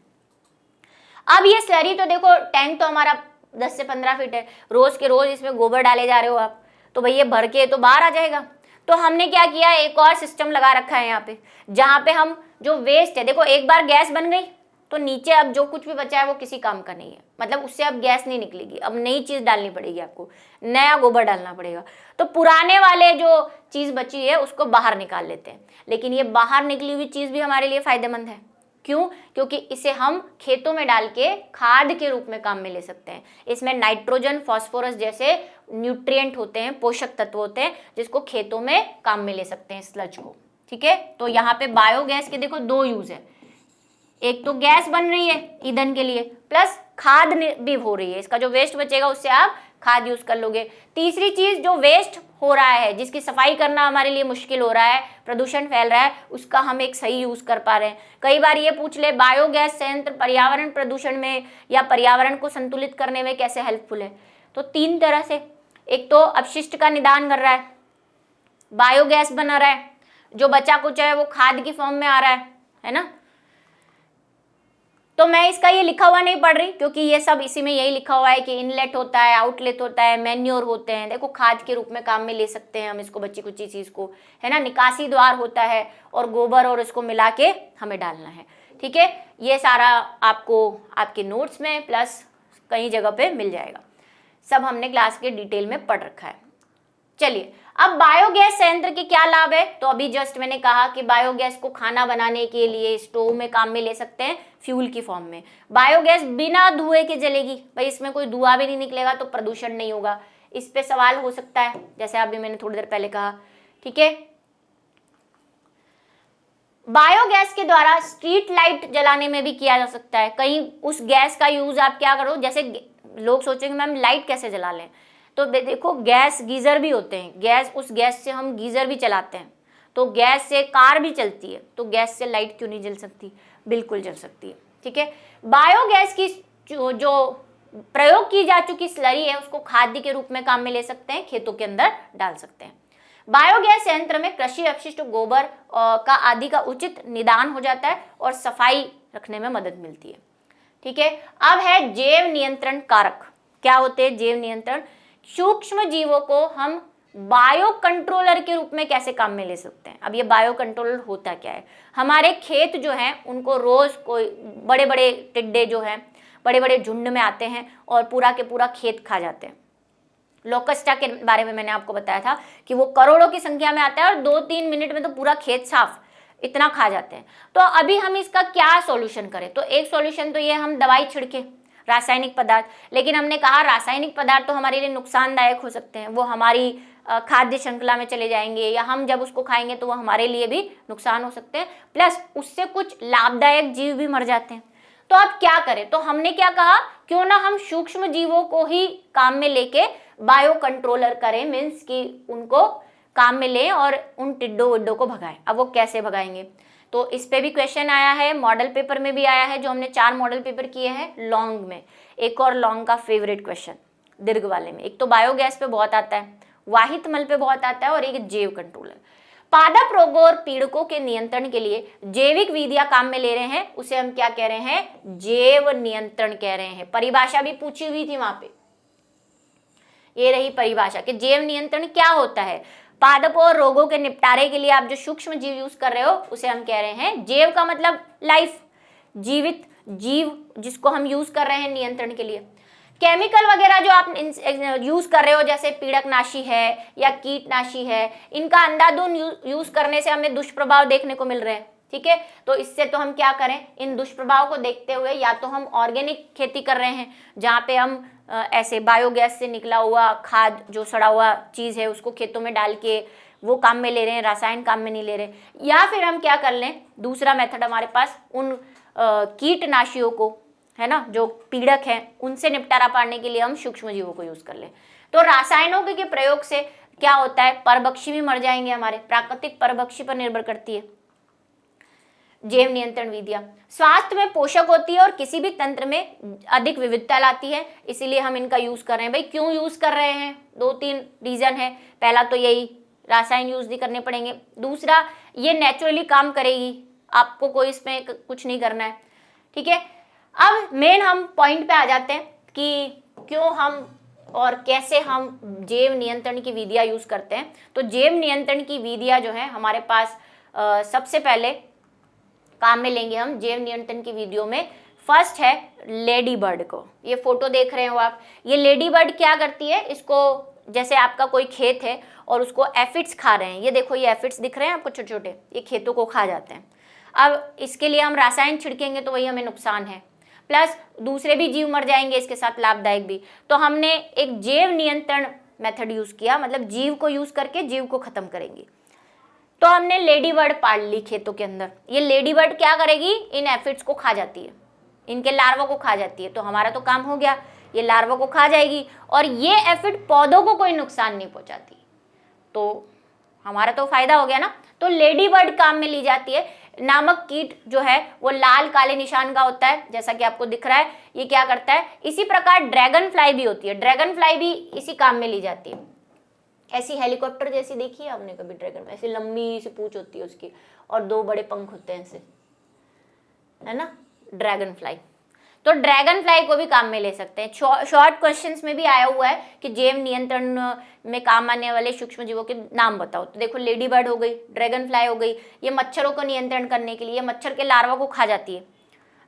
Speaker 1: अब ये स्लरी तो देखो, टैंक तो हमारा 10 से 15 फीट है, रोज के रोज इसमें गोबर डाले जा रहे हो आप, तो भैया भर के तो बाहर आ जाएगा। तो हमने क्या किया, एक और सिस्टम लगा रखा है यहाँ पे, जहाँ पे हम जो वेस्ट है, देखो एक बार गैस बन गई तो नीचे अब जो कुछ भी बचा है वो किसी काम का नहीं है, मतलब उससे अब गैस नहीं निकलेगी, अब नई चीज डालनी पड़ेगी, आपको नया गोबर डालना पड़ेगा। तो पुराने वाले जो चीज बची है उसको बाहर निकाल लेते हैं, लेकिन ये बाहर निकली हुई चीज भी हमारे लिए फायदेमंद है। क्यों, क्योंकि इसे हम खेतों में डाल के खाद के रूप में काम में ले सकते हैं। इसमें नाइट्रोजन, फास्फोरस जैसे न्यूट्रिएंट होते हैं, पोषक तत्व होते हैं, जिसको खेतों में काम में ले सकते हैं, स्लज को, ठीक है। तो यहाँ पे बायोगैस के देखो 2 यूज है, एक तो गैस बन रही है ईंधन के लिए, प्लस खाद भी हो रही है, इसका जो वेस्ट बचेगा उससे आप खाद यूज कर लोगे। तीसरी चीज, जो वेस्ट हो रहा है, जिसकी सफाई करना हमारे लिए मुश्किल हो रहा है, प्रदूषण फैल रहा है, उसका हम एक सही यूज कर पा रहे हैं। कई बार ये पूछ ले, बायोगैस संयंत्र पर्यावरण प्रदूषण में या पर्यावरण को संतुलित करने में कैसे हेल्पफुल है, तो 3 तरह से। एक तो अपशिष्ट का निदान कर रहा है, बायोगैस बना रहा है, जो बचा कुछ है वो खाद की फॉर्म में आ रहा है ना। तो मैं इसका ये लिखा हुआ नहीं पढ़ रही, क्योंकि ये सब इसी में यही लिखा हुआ है कि इनलेट होता है, आउटलेट होता है, मैन्योर होते हैं, देखो खाद के रूप में काम में ले सकते हैं हम इसको, बची कुची चीज को, है ना। निकासी द्वार होता है और गोबर और इसको मिला के हमें डालना है, ठीक है। ये सारा आपको आपके नोट्स में प्लस कई जगह पे मिल जाएगा, सब हमने क्लास के डिटेल में पढ़ रखा है। चलिए, अब बायोगैस संयंत्र के क्या लाभ है, तो अभी जस्ट मैंने कहा कि बायोगैस को खाना बनाने के लिए स्टोव में काम में ले सकते हैं, फ्यूल की फॉर्म में। बायोगैस बिना धुएं के जलेगी, भाई इसमें कोई धुआं भी नहीं निकलेगा तो प्रदूषण नहीं होगा। इस पे सवाल हो सकता है, जैसे अभी मैंने थोड़ी देर पहले कहा, ठीक है। बायोगैस के द्वारा स्ट्रीट लाइट जलाने में भी किया जा सकता है। कहीं उस गैस का यूज आप क्या करो, जैसे लोग सोचेंगे मैम लाइट कैसे जला लें, तो देखो गैस गीजर भी होते हैं, गैस, उस गैस से हम गीजर भी चलाते हैं, तो गैस से कार भी चलती है, तो गैस से लाइट क्यों नहीं जल सकती, बिल्कुल जल सकती है, ठीक है। बायोगैस की जो प्रयोग की जा चुकी स्लरी है उसको खाद्य के रूप में काम में ले सकते हैं, खेतों के अंदर डाल सकते हैं। बायोगैस संयंत्र में कृषि अपशिष्ट, गोबर का आदि का उचित निदान हो जाता है और सफाई रखने में मदद मिलती है, ठीक है। अब है जैव नियंत्रण कारक। क्या होते हैं जैव नियंत्रण, सूक्ष्म जीवों को हम बायो कंट्रोलर के रूप में कैसे काम में ले सकते हैं। अब ये बायो कंट्रोलर होता क्या है, हमारे खेत जो हैं उनको रोज कोई बड़े बड़े टिड्डे जो हैं बड़े बड़े झुंड में आते हैं और पूरा के पूरा खेत खा जाते हैं। लोकस्टा के बारे में मैंने आपको बताया था कि वो करोड़ों की संख्या में आता है और 2-3 मिनट में तो पूरा खेत साफ, इतना खा जाते हैं। तो अभी हम इसका क्या सॉल्यूशन करें, तो एक सॉल्यूशन तो ये हम दवाई छिड़के रासायनिक पदार्थ, लेकिन हमने कहा रासायनिक पदार्थ तो हमारे लिए नुकसानदायक हो सकते हैं, वो हमारी खाद्य श्रृंखला में चले जाएंगे या हम जब उसको खाएंगे तो वो हमारे लिए भी नुकसान हो सकते हैं, प्लस उससे कुछ लाभदायक जीव भी मर जाते हैं। तो अब क्या करें, तो हमने क्या कहा, क्यों ना हम सूक्ष्म जीवों को ही काम में लेके बायो कंट्रोलर करें, मीन्स कि उनको काम में लें और उन टिड्डों विड्डों को भगाएं। अब वो कैसे भगाएंगे, तो इस पे भी क्वेश्चन आया है, मॉडल पेपर में भी आया है, जो हमने 4 मॉडल पेपर किए हैं लॉन्ग में। एक और लॉन्ग का फेवरेट क्वेश्चन दीर्घ वाले में, एक तो बायोगैस पे बहुत आता है, वाहित मल पे बहुत आता है, और एक जैव कंट्रोलर। पादप रोगों और पीड़कों के नियंत्रण के लिए जैविक विधियां काम में ले रहे हैं, उसे हम क्या कह रहे हैं, जैव नियंत्रण कह रहे हैं। परिभाषा भी पूछी हुई थी वहां पे, ये रही परिभाषा कि जैव नियंत्रण क्या होता है। पादपों और रोगों के निपटारे के लिए आप जो सूक्ष्म जीव यूज कर रहे हो उसे हम कह रहे हैं जैव, का मतलब लाइफ, जीवित जीव जिसको हम यूज कर रहे हैं नियंत्रण के लिए। केमिकल वगैरह जो आप यूज कर रहे हो जैसे पीड़कनाशी है या कीटनाशी है, इनका अंधाधुंध यूज करने से हमें दुष्प्रभाव देखने को मिल रहे हैं, ठीक है। तो इससे तो हम क्या करें, इन दुष्प्रभाव को देखते हुए या तो हम ऑर्गेनिक खेती कर रहे हैं जहाँ पे हम ऐसे बायोगैस से निकला हुआ खाद जो सड़ा हुआ चीज़ है उसको खेतों में डाल के वो काम में ले रहे हैं, रासायन काम में नहीं ले रहे, या फिर हम क्या कर लें, दूसरा मेथड हमारे पास उन कीटनाशियों को, है ना, जो पीड़क हैं उनसे निपटारा पाने के लिए हम सूक्ष्म जीवों को यूज कर लें। तो रासायनों के प्रयोग से क्या होता है, परभक्षी भी मर जाएंगे हमारे, प्राकृतिक परभक्षी पर निर्भर करती है जैव नियंत्रण विधियां। स्वास्थ्य में पोषक होती है और किसी भी तंत्र में अधिक विविधता लाती है, इसीलिए हम इनका यूज कर रहे हैं। भाई क्यों यूज कर रहे हैं, 2-3 रीजन है। पहला तो यही, रासायन यूज नहीं करने पड़ेंगे। दूसरा, ये नेचुरली काम करेगी, आपको कोई इसमें कुछ नहीं करना है, ठीक है। अब मेन हम पॉइंट पे आ जाते हैं कि क्यों हम और कैसे हम जैव नियंत्रण की विधियां यूज करते हैं। तो जैव नियंत्रण की विधियां जो है हमारे पास सबसे पहले काम में लेंगे हम जैव नियंत्रण की विधियों में। फर्स्ट है लेडी बर्ड को, ये फोटो देख रहे हो आप, ये लेडी बर्ड क्या करती है, इसको जैसे आपका कोई खेत है और उसको एफिड्स खा रहे हैं, ये देखो ये एफिड्स दिख रहे हैं आपको छोटे छोटे, ये खेतों को खा जाते हैं। अब इसके लिए हम रासायन छिड़केंगे तो वही हमें नुकसान है, प्लस दूसरे भी जीव मर जाएंगे इसके साथ, लाभदायक भी। तो हमने एक जैव नियंत्रण मेथड यूज किया, मतलब जीव को यूज करके जीव को खत्म करेंगे। तो हमने लेडी बर्ड पाल ली खेतों के अंदर। ये लेडी बर्ड क्या करेगी, इन एफिड्स को खा जाती है, इनके लार्वा को खा जाती है। तो हमारा तो काम हो गया, ये लार्वा को खा जाएगी और ये एफिड पौधों को कोई नुकसान नहीं पहुंचाती, तो हमारा तो फायदा हो गया ना। तो लेडी बर्ड काम में ली जाती है। नामक कीट जो है वो लाल काले निशान का होता है, जैसा कि आपको दिख रहा है, ये क्या करता है। इसी प्रकार ड्रैगन फ्लाई भी होती है, ड्रैगन फ्लाई भी इसी काम में ली जाती है। ऐसी हेलीकॉप्टर जैसी देखी है आपने कभी ड्रैगन, ऐसी लंबी सी पूंछ होती है उसकी और 2 बड़े पंख होते हैं ऐसे, है ना, ड्रैगन फ्लाई। तो ड्रैगन फ्लाई को भी काम में ले सकते हैं। शॉर्ट क्वेश्चंस में भी आया हुआ है कि जैव नियंत्रण में काम आने वाले सूक्ष्म जीवों के नाम बताओ। तो देखो लेडी बर्ड हो गई, ड्रैगन फ्लाई हो गई, ये मच्छरों को नियंत्रण करने के लिए मच्छर के लार्वा को खा जाती है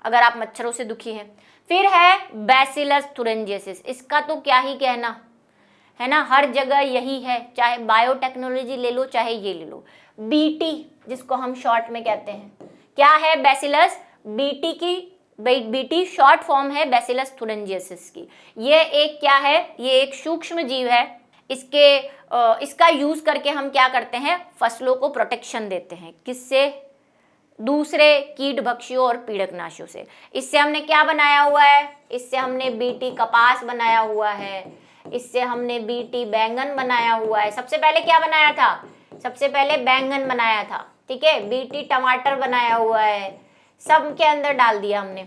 Speaker 1: अगर आप मच्छरों से दुखी हैं। फिर है बैसिलस thuringiensis, इसका तो क्या ही कहना है ना, हर जगह यही है, चाहे बायोटेक्नोलॉजी ले लो चाहे ये ले लो। बीटी जिसको हम शॉर्ट में कहते हैं, क्या है बैसिलस, बीटी की, बीटी शॉर्ट फॉर्म है बैसिलस thuringiensis की। ये एक क्या है, ये एक सूक्ष्म जीव है। इसका यूज करके हम क्या करते हैं, फसलों को प्रोटेक्शन देते हैं। किससे, दूसरे कीट भक्षियों और पीड़कनाशियों से। इससे हमने क्या बनाया हुआ है, इससे हमने बीटी कपास बनाया हुआ है, इससे हमने बीटी बैंगन बनाया हुआ है। सबसे पहले क्या बनाया था, सबसे पहले बैंगन बनाया था, ठीक है, बीटी टमाटर बनाया हुआ है, सब के अंदर डाल दिया हमने।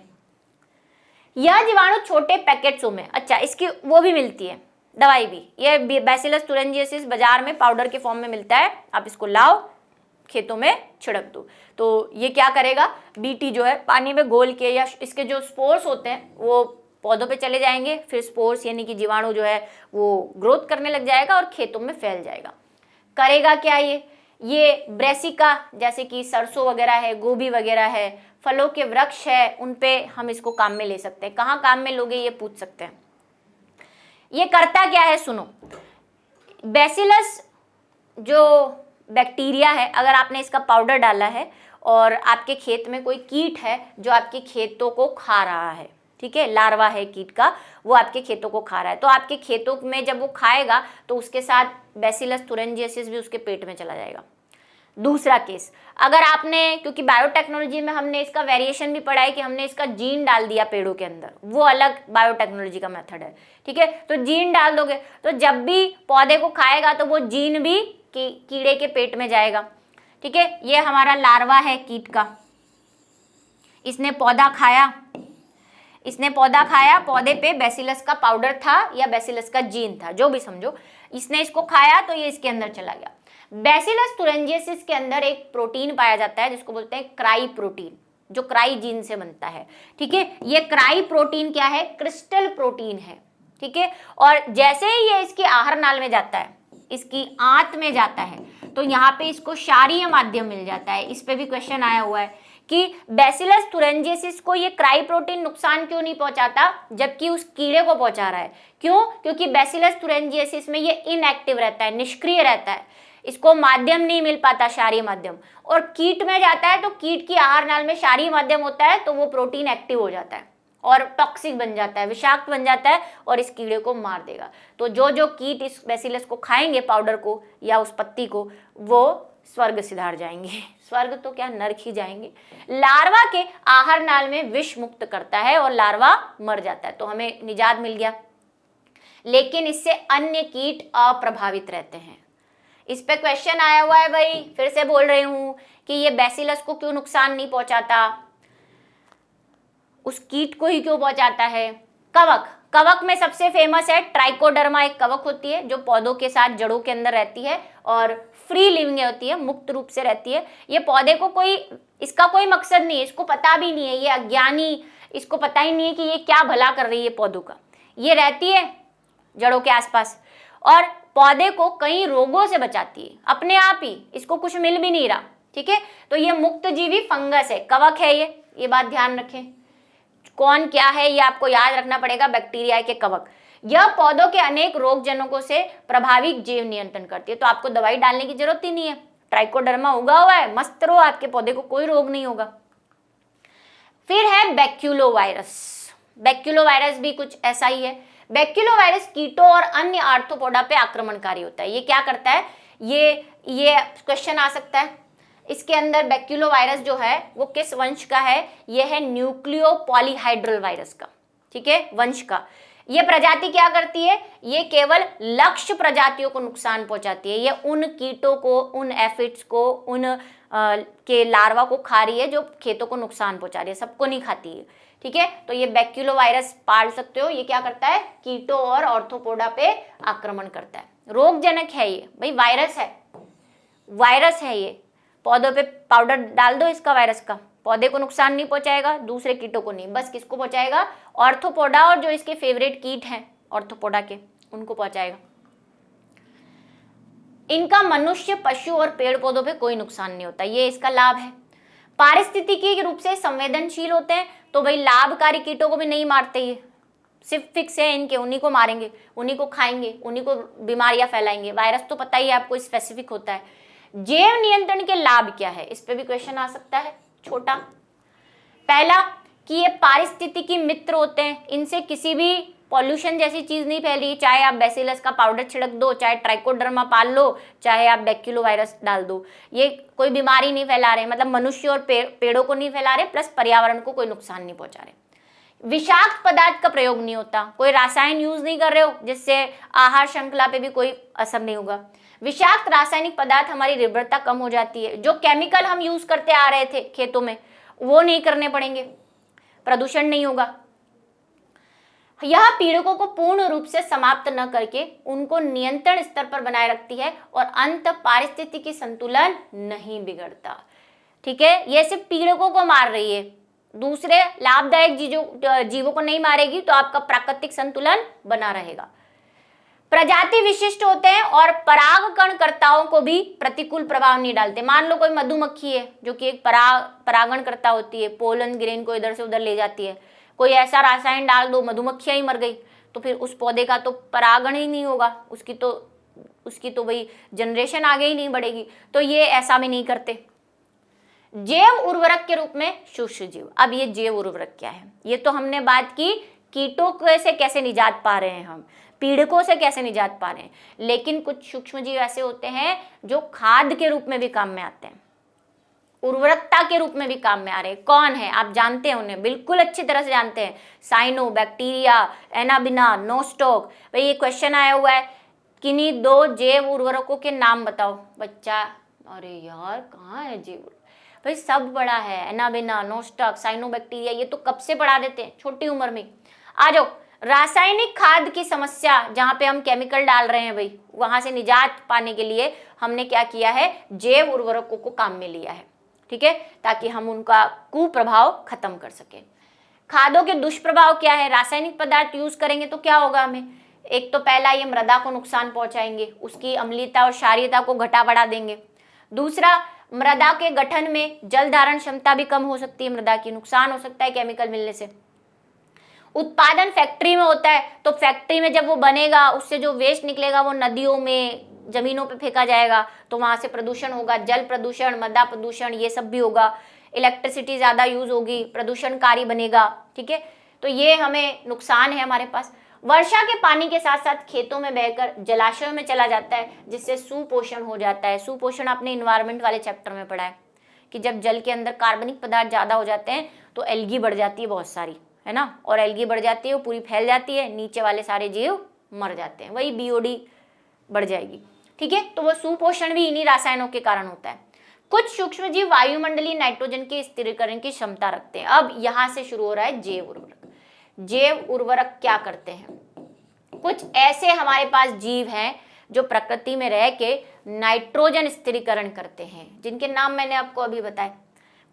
Speaker 1: यह जीवाणु छोटे पैकेट्सों में, अच्छा इसकी वो भी मिलती है दवाई भी, ये बैसिलस thuringiensis बाजार में पाउडर के फॉर्म में मिलता है, आप इसको लाओ खेतों में छिड़क दो। तो ये क्या करेगा, बीटी जो है पानी में घोल के, या इसके जो स्पोर्स होते हैं वो पौधों पे चले जाएंगे, फिर स्पोर्स यानी कि जीवाणु जो है वो ग्रोथ करने लग जाएगा और खेतों में फैल जाएगा। करेगा क्या ये ब्रेसिका जैसे कि सरसों वगैरह है, गोभी वगैरह है, फलों के वृक्ष है, उन पे हम इसको काम में ले सकते हैं। कहाँ काम में लोगे ये पूछ सकते हैं। ये करता क्या है सुनो, बैसिलस जो बैक्टीरिया है, अगर आपने इसका पाउडर डाला है और आपके खेत में कोई कीट है जो आपके खेतों को खा रहा है, ठीक है, लार्वा है कीट का, वो आपके खेतों को खा रहा है, तो आपके खेतों में जब वो खाएगा तो उसके साथ बैसिलस तुरंजिएसिस भी उसके पेट में चला जाएगा। दूसरा केस, अगर आपने, क्योंकि बायोटेक्नोलॉजी में हमने इसका वेरिएशन भी पढ़ा है कि हमने इसका जीन डाल दिया पेड़ों के अंदर, वो अलग बायोटेक्नोलॉजी का मेथड है, ठीक है। तो जीन डाल दोगे तो जब भी पौधे को खाएगा तो वो जीन भी कीड़े के पेट में जाएगा, ठीक है। ये हमारा लार्वा है कीट का, इसने पौधा खाया, पौधे पे बैसिलस का पाउडर था या बैसिलस का जीन था, जो भी समझो, इसने इसको खाया तो ये इसके अंदर चला गया। बैसिलस तुरंजिएसिस के अंदर एक प्रोटीन पाया जाता है जिसको बोलते हैं क्राई प्रोटीन, जो क्राई जीन से बनता है, ठीक है। ये क्राई प्रोटीन क्या है, क्रिस्टल प्रोटीन है, ठीक है। और जैसे ही ये इसके आहार नाल में जाता है, इसकी आंत में जाता है, तो यहाँ पे इसको क्षारीय माध्यम मिल जाता है। इस पे भी क्वेश्चन आया हुआ है कि बैसिलस तुरंजिएसिस को ये क्राई प्रोटीन नुकसान क्यों नहीं पहुंचाता जबकि उस कीड़े को पहुंचा रहा है। क्यों? क्योंकि बैसिलस तुरंजिएसिस में ये इनएक्टिव रहता है, निष्क्रिय रहता है, इसको माध्यम नहीं मिल पाता, क्षारीय माध्यम। और कीट में जाता है तो कीट की आहार नाल में क्षारीय माध्यम होता है, तो वो प्रोटीन एक्टिव हो जाता है और टॉक्सिक बन जाता है, विषाक्त बन जाता है और इस कीड़े को मार देगा। तो जो जो कीट इस बैसिलस को खाएंगे, पाउडर को या उस पत्ती को, वो स्वर्ग सिधार जाएंगे। स्वर्ग तो क्या, नरक ही जाएंगे। लार्वा के आहार नाल में विष मुक्त करता है और लार्वा मर जाता है, तो हमें निजात मिल गया। लेकिन इससे अन्य कीट अप्रभावित रहते हैं। इस पे क्वेश्चन आया हुआ है भाई, फिर से बोल रही हूं कि ये बैसिलस को क्यों नुकसान नहीं पहुंचाता, उस कीट को ही क्यों पहुंचाता है। कवक में सबसे फेमस है ट्राइकोडर्मा, एक कवक होती है जो पौधों के साथ जड़ों के अंदर रहती है और फ्री लिविंग होती है, मुक्त रूप से रहती है। ये पौधे को इसका कोई मकसद नहीं है, इसको पता भी नहीं है, ये अज्ञानी, इसको पता ही नहीं है कि ये क्या भला कर रही है पौधों का। ये रहती है जड़ों के आसपास और पौधे को कई रोगों से बचाती है अपने आप ही, इसको कुछ मिल भी नहीं रहा, ठीक है। तो ये मुक्त जीवी फंगस है, कवक है ये बात ध्यान रखें। कौन क्या है ये आपको याद रखना पड़ेगा, बैक्टीरिया के कवक। यह पौधों के अनेक रोग जनकों से प्रभावी जैव नियंत्रण करती है, तो आपको दवाई डालने की जरूरत ही नहीं है। ट्राइकोडर्मा उगा हुआ है, मस्त रहो, आपके पौधे को कोई रोग नहीं होगा। फिर है बैक्यूलोवायरस। बैक्यूलोवायरस भी कुछ ऐसा ही है। बैक्यूलोवायरस कीटों और अन्य आर्थ्रोपोडा पे आक्रमणकारी होता है। ये क्या करता है, ये क्वेश्चन आ सकता है। इसके अंदर बैक्यूलोवायरस जो है वो किस वंश का है, ये है न्यूक्लियो पॉलीहाइड्रल वायरस का, ठीक है, वंश का। ये प्रजाति क्या करती है, ये केवल लक्ष्य प्रजातियों को नुकसान पहुंचाती है। ये उन कीटों को, उन एफिड्स को, उन के लार्वा को खा रही है जो खेतों को नुकसान पहुंचा रही है, सबको नहीं खाती है, ठीक है। तो ये बैक्यूलोवायरस पाल सकते हो। ये क्या करता है, कीटों और आर्थ्रोपोडा पे आक्रमण करता है, रोगजनक है ये भाई, वायरस है ये। पौधों पे पाउडर डाल दो इसका, वायरस का, पौधे को नुकसान नहीं पहुंचाएगा, दूसरे कीटों को नहीं, बस किसको पहुंचाएगा, आर्थ्रोपोडा और जो इसके फेवरेट कीट हैं आर्थ्रोपोडा के, उनको पहुंचाएगा। इनका मनुष्य, पशु और पेड़ पौधों पे कोई नुकसान नहीं होता, ये इसका लाभ है। पारिस्थितिकी रूप से संवेदनशील होते हैं, तो भाई लाभकारी कीटों को भी नहीं मारते, ये सिर्फ फिक्स है इनके, उन्हीं को मारेंगे, उन्हीं को खाएंगे, उन्हीं को बीमारियां फैलाएंगे। वायरस तो पता ही है आपको, स्पेसिफिक होता है। जैव नियंत्रण के लाभ क्या है, इस पे भी क्वेश्चन आ सकता है छोटा। पहला कि ये पारिस्थितिकी मित्र होते हैं, इनसे किसी भी पॉल्यूशन जैसी चीज नहीं फैल रही, चाहे आप बैसिलस का पाउडर छिड़क दो, चाहे ट्राइकोडर्मा पाल लो, चाहे आप बैक्यूलोवायरस डाल दो, ये कोई बीमारी नहीं फैला रहे, मतलब मनुष्य और पेड़ों को नहीं फैला रहे, प्लस पर्यावरण को कोई नुकसान नहीं पहुंचा रहे। विषाक्त पदार्थ का प्रयोग नहीं होता, कोई रासायन यूज नहीं कर रहे हो जिससे आहार श्रृंखला पे भी कोई असर नहीं होगा। विषाक्त रासायनिक पदार्थ हमारी निर्भरता कम हो जाती है, जो केमिकल हम यूज करते आ रहे थे खेतों में वो नहीं करने पड़ेंगे, प्रदूषण नहीं होगा। यह पीड़कों को पूर्ण रूप से समाप्त न करके उनको नियंत्रण स्तर पर बनाए रखती है और अंत पारिस्थितिकी संतुलन नहीं बिगड़ता, ठीक है। ये सिर्फ पीड़कों को मार रही है, दूसरे लाभदायक जीवों को नहीं मारेगी तो आपका प्राकृतिक संतुलन बना रहेगा। प्रजाति विशिष्ट होते हैं और परागकणकर्ताओं को भी प्रतिकूल प्रभाव नहीं डालते। मान लो कोई मधुमक्खी है जो कि एक परागणकर्ता होती है, पोलन ग्रेन को इधर से उधर ले जाती है, कोई ऐसा रासायन डाल दो मधुमक्खियां ही मर गई, तो फिर उस पौधे का तो परागण ही नहीं होगा, उसकी तो वही जनरेशन आगे ही नहीं बढ़ेगी। तो ये ऐसा भी नहीं करते। जैव उर्वरक के रूप में सूक्ष्म जीव। अब ये जैव उर्वरक क्या है? ये तो हमने बात की कीटों से कैसे निजात पा रहे हैं, हम पीड़कों से कैसे निजात पा रहे हैं, लेकिन कुछ सूक्ष्म जीव ऐसे होते हैं जो खाद के रूप में भी काम में आते हैं, उर्वरकता के रूप में भी काम में आ रहे हैं। कौन है? आप जानते हैं उन्हें, बिल्कुल अच्छी तरह से जानते हैं। Cyanobacteria, Anabaena, Nostoc. भाई ये क्वेश्चन आया हुआ है, किन्हीं 2 जैव उर्वरकों के नाम बताओ। बच्चा अरे यार कहाँ है जैव? भाई सब पढ़ा है, एनाबिना, नोस्टॉक, साइनो बैक्टीरिया, ये तो कब से पढ़ा देते हैं, छोटी उम्र में। आ जाओ, रासायनिक खाद की समस्या, जहां पे हम केमिकल डाल रहे हैं भाई, वहां से निजात पाने के लिए हमने क्या किया है, जैव उर्वरकों को काम में लिया है, ठीक है, ताकि हम उनका कुप्रभाव खत्म कर सके। खादों के दुष्प्रभाव क्या है? रासायनिक पदार्थ यूज करेंगे तो क्या होगा हमें? एक तो पहला, ये मृदा को नुकसान पहुंचाएंगे, उसकी अम्लीयता और क्षारीयता को घटा बढ़ा देंगे। दूसरा, मृदा के गठन में जल धारण क्षमता भी कम हो सकती है, मृदा की नुकसान हो सकता है केमिकल मिलने से। उत्पादन फैक्ट्री में होता है, तो फैक्ट्री में जब वो बनेगा उससे जो वेस्ट निकलेगा वो नदियों में, जमीनों पे फेंका जाएगा, तो वहां से प्रदूषण होगा, जल प्रदूषण, मृदा प्रदूषण, ये सब भी होगा। इलेक्ट्रिसिटी ज्यादा यूज होगी, प्रदूषणकारी बनेगा, ठीक है, तो ये हमें नुकसान है हमारे पास। वर्षा के पानी के साथ साथ खेतों में बहकर जलाशयों में चला जाता है, जिससे सुपोषण हो जाता है। सुपोषण आपने इन्वायरमेंट वाले चैप्टर में पढ़ा है कि जब जल के अंदर कार्बनिक पदार्थ ज्यादा हो जाते हैं तो एल्गी बढ़ जाती है बहुत सारी, है ना, और एल्गी बढ़ जाती है, वो पूरी फैल जाती है, नीचे वाले सारे जीव मर जाते हैं, वही बीओडी बढ़ जाएगी, ठीक है। तो वो सुपोषण भी इन्हीं रसायनों के कारण होता है। कुछ सूक्ष्म जीव वायुमंडलीय नाइट्रोजन के स्थिरीकरण की क्षमता रखते हैं। अब यहां से शुरू हो रहा है जैव उर्वरक। जैव उर्वरक क्या करते हैं? कुछ ऐसे हमारे पास जीव हैं जो प्रकृति में रह के नाइट्रोजन स्थिरीकरण करते हैं, जिनके नाम मैंने आपको अभी बताए।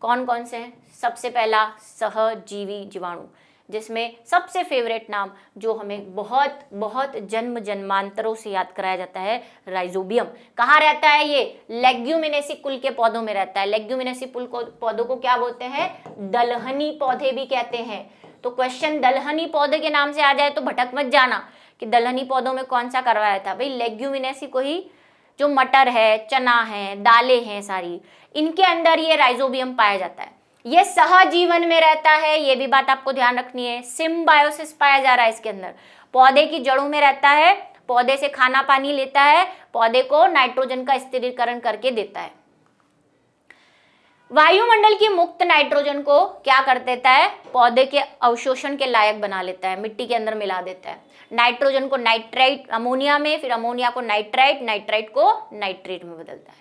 Speaker 1: कौन कौन से हैं? सबसे पहला सहजीवी जीवाणु, जिसमें सबसे फेवरेट नाम जो हमें बहुत बहुत जन्म जन्मांतरों से याद कराया जाता है, राइजोबियम। कहाँ रहता है ये? लेग्यूमिनेसी कुल के पौधों में रहता है। लेग्यूमिनेसी पौधों को क्या बोलते हैं? दलहनी पौधे भी कहते हैं। तो क्वेश्चन दलहनी पौधे के नाम से आ जाए तो भटक मत जाना कि दलहनी पौधों में कौन सा करवाया था। भाई लेग्यूमिनेसी को ही, जो मटर है, चना है, दालें हैं सारी, इनके अंदर ये राइजोबियम पाया जाता है। ये सहजीवन में रहता है, ये भी बात आपको ध्यान रखनी है। सिम्बायोसिस पाया जा रहा है इसके अंदर। पौधे की जड़ों में रहता है, पौधे से खाना पानी लेता है, पौधे को नाइट्रोजन का स्थिरीकरण करके देता है। वायुमंडल की मुक्त नाइट्रोजन को क्या कर देता है? पौधे के अवशोषण के लायक बना लेता है, मिट्टी के अंदर मिला देता है। नाइट्रोजन को नाइट्राइट, अमोनिया में, फिर अमोनिया को नाइट्राइट, नाइट्राइट को नाइट्रेट में बदलता है।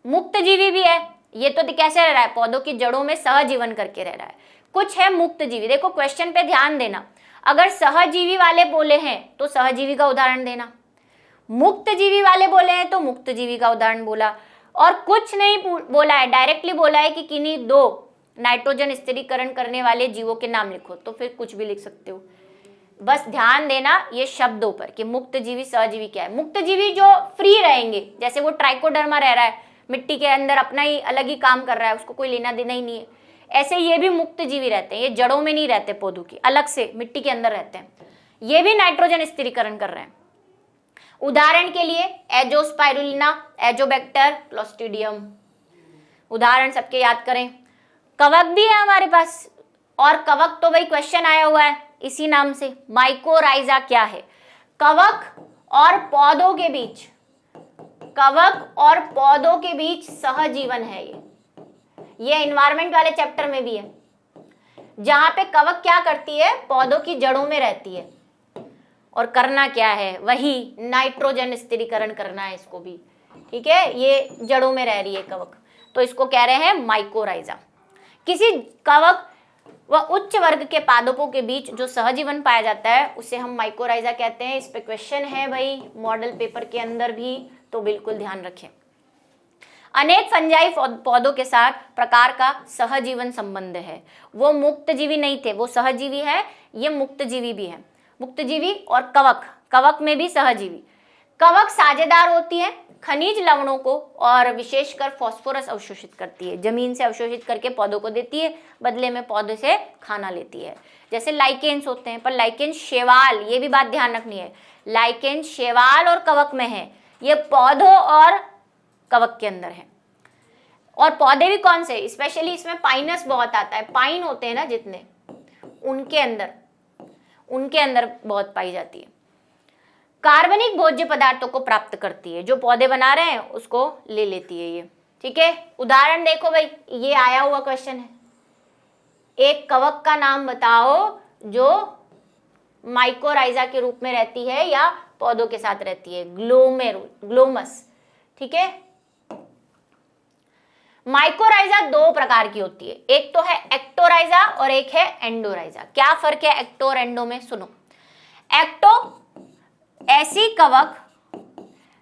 Speaker 1: मुक्त जीवी भी है। ये तो कैसे रह रहा है? पौधों की जड़ों में सहजीवन करके रह रहा है। कुछ है मुक्त जीवी। देखो क्वेश्चन पे ध्यान देना, अगर सहजीवी वाले बोले हैं तो सहजीवी का उदाहरण देना, मुक्त जीवी वाले बोले हैं तो मुक्त जीवी का उदाहरण बोला, और कुछ नहीं बोला है, डायरेक्टली बोला है कि किन्हीं 2 नाइट्रोजन स्थिरीकरण करने वाले जीवों के नाम लिखो, तो फिर कुछ भी लिख सकते हो। बस ध्यान देना ये शब्दों पर कि मुक्त जीवी सहजीवी क्या है। मुक्त जीवी जो फ्री रहेंगे, जैसे वो ट्राइकोडर्मा रह रहा है मिट्टी के अंदर, अपना ही अलग ही काम कर रहा है, उसको कोई लेना देना ही नहीं है, ऐसे ये भी मुक्त जीवी रहते हैं। ये जड़ों में नहीं रहते पौधों की, अलग से मिट्टी के अंदर रहते हैं, ये भी नाइट्रोजन स्थिरीकरण कर रहे हैं। उदाहरण के लिए एजोस्पाइरुलिना, एजोबैक्टर, क्लोस्ट्रीडियम, उदाहरण सबके याद करें। कवक भी है हमारे पास, और कवक तो वही क्वेश्चन आया हुआ है इसी नाम से। माइकोराइजा क्या है? कवक और पौधों के बीच, कवक और पौधों के बीच सहजीवन है। ये एनवायरमेंट वाले चैप्टर में भी है, जहां पे कवक क्या करती है? पौधों की जड़ों में रहती है, और करना क्या है? वही नाइट्रोजन स्थिरीकरण करना है इसको भी, ठीक है। ये जड़ों में रह रही है कवक, तो इसको कह रहे हैं माइकोराइजा। किसी कवक व उच्च वर्ग के पादपों के बीच जो सहजीवन पाया जाता है उसे हम माइकोराइजा कहते हैं। इस पे क्वेश्चन है भाई मॉडल पेपर के अंदर भी, तो बिल्कुल ध्यान रखें। अनेक फंजाई पौधों के साथ प्रकार का सहजीवन संबंध है। वो मुक्तजीवी नहीं थे, वो सहजीवी है, ये मुक्तजीवी भी है। मुक्तजीवी और कवक, कवक में भी सहजीवी। कवक साझेदार होती है, खनिज लवणों को और विशेषकर फास्फोरस अवशोषित करती है, जमीन से अवशोषित करके पौधों को देती है, बदले में पौधे से खाना लेती है। जैसे लाइकेन्स होते हैं, पर लाइकेन शैवाल, ये भी बात ध्यान रखनी है, लाइकेन शैवाल और कवक में है, ये पौधों और कवक के अंदर है। और पौधे भी कौन से, स्पेशली इसमें पाइनस बहुत आता है, पाइन होते हैं ना जितने, उनके अंदर बहुत पाई जाती है। कार्बनिक भोज्य पदार्थों को प्राप्त करती है, जो पौधे बना रहे हैं उसको ले लेती है ये, ठीक है। उदाहरण देखो भाई, ये आया हुआ क्वेश्चन है, एक कवक का नाम बताओ जो माइकोराइजा के रूप में रहती है या पौधों के साथ रहती है, ग्लोमस, ठीक है। माइकोराइजा दो प्रकार की होती है, एक तो है एक्टोराइजा और एक है एंडोराइजा। क्या फर्क है एक्टो और एंडो में, सुनो। एक्टो ऐसी कवक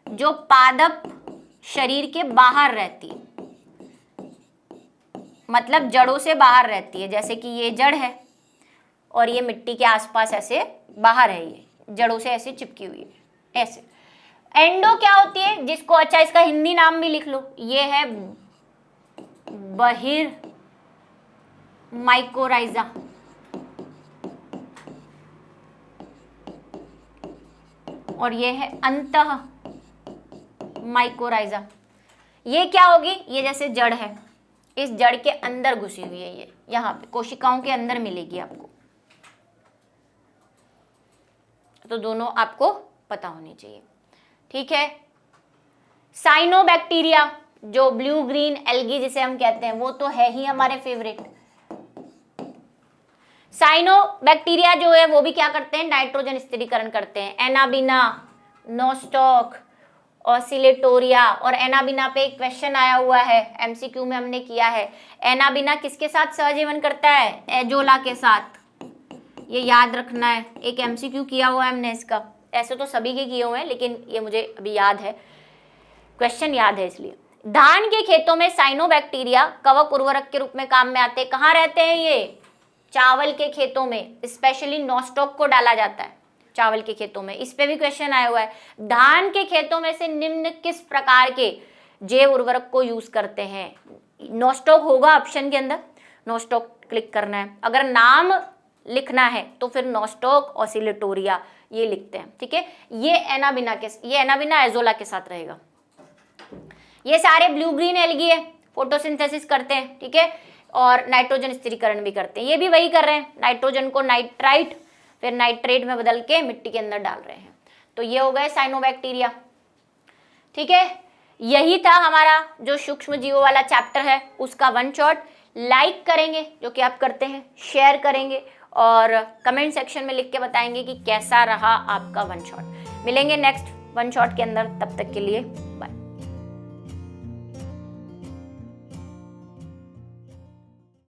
Speaker 1: जो पादप शरीर के बाहर रहती है, मतलब जड़ों से बाहर रहती है, जैसे कि ये जड़ है और ये मिट्टी के आसपास ऐसे बाहर है, ये जड़ों से ऐसे चिपकी हुई है ऐसे। एंडो क्या होती है, जिसको अच्छा इसका हिंदी नाम भी लिख लो, ये है बहिर माइकोराइजा, और ये है अंतः माइकोराइजा। ये क्या होगी, ये जैसे जड़ है, इस जड़ के अंदर घुसी हुई है, ये यहाँ पे कोशिकाओं के अंदर मिलेगी आपको, तो दोनों आपको पता होनी चाहिए, ठीक है। साइनोबैक्टीरिया, जो ब्लू ग्रीन एल्गी जिसे हम कहते हैं, वो तो है ही हमारे फेवरेट। साइनोबैक्टीरिया जो है वो भी क्या करते हैं, नाइट्रोजन स्थिरीकरण करते हैं। एनाबिना, नोस्टॉक, ऑसिलेटोरिया, और एनाबिना पे एक क्वेश्चन आया हुआ है, एमसीक्यू में हमने किया है। एनाबिना किसके साथ सहजीवन करता है, एजोला के साथ, ये याद रखना है, एक एमसीक्यू किया हुआ है हमने इसका, ऐसे तो सभी के किए हुए हैं लेकिन ये मुझे अभी याद है, क्वेश्चन याद है इसलिए। धान के खेतों में साइनोबैक्टीरिया कवक उर्वरक के रूप में काम में आते हैं। कहाँ रहते हैं ये, चावल के खेतों में, स्पेशली नोस्टॉक को डाला जाता है चावल के खेतों में, इस पे भी क्वेश्चन आया हुआ है। धान के खेतों में से निम्न किस प्रकार के जैव उर्वरक को यूज करते हैं, नोस्टॉक होगा ऑप्शन के अंदर, नोस्टॉक क्लिक करना है। अगर नाम लिखना है तो फिर नोस्टॉक, ऑसिलेटोरिया ये लिखते हैं, ठीक है। ये एनाबिना एजोला के साथ रहेगा। ये सारे ब्लू ग्रीन एल्गी है, फोटोसिंथेसिस करते हैं, ठीक है, और नाइट्रोजन स्थिरीकरण भी करते हैं। ये भी वही कर रहे हैं, नाइट्रोजन को नाइट्राइट फिर नाइट्रेट में बदल के मिट्टी के अंदर डाल रहे हैं। तो ये हो गए साइनोबैक्टीरिया, ठीक है। यही था हमारा जो सूक्ष्म जीवों वाला चैप्टर है उसका वन शॉट। लाइक करेंगे जो कि आप करते हैं, शेयर करेंगे और कमेंट सेक्शन में लिख के बताएंगे कि कैसा रहा आपका वन शॉट। मिलेंगे नेक्स्ट वन शॉट के अंदर, तब तक के लिए बाय।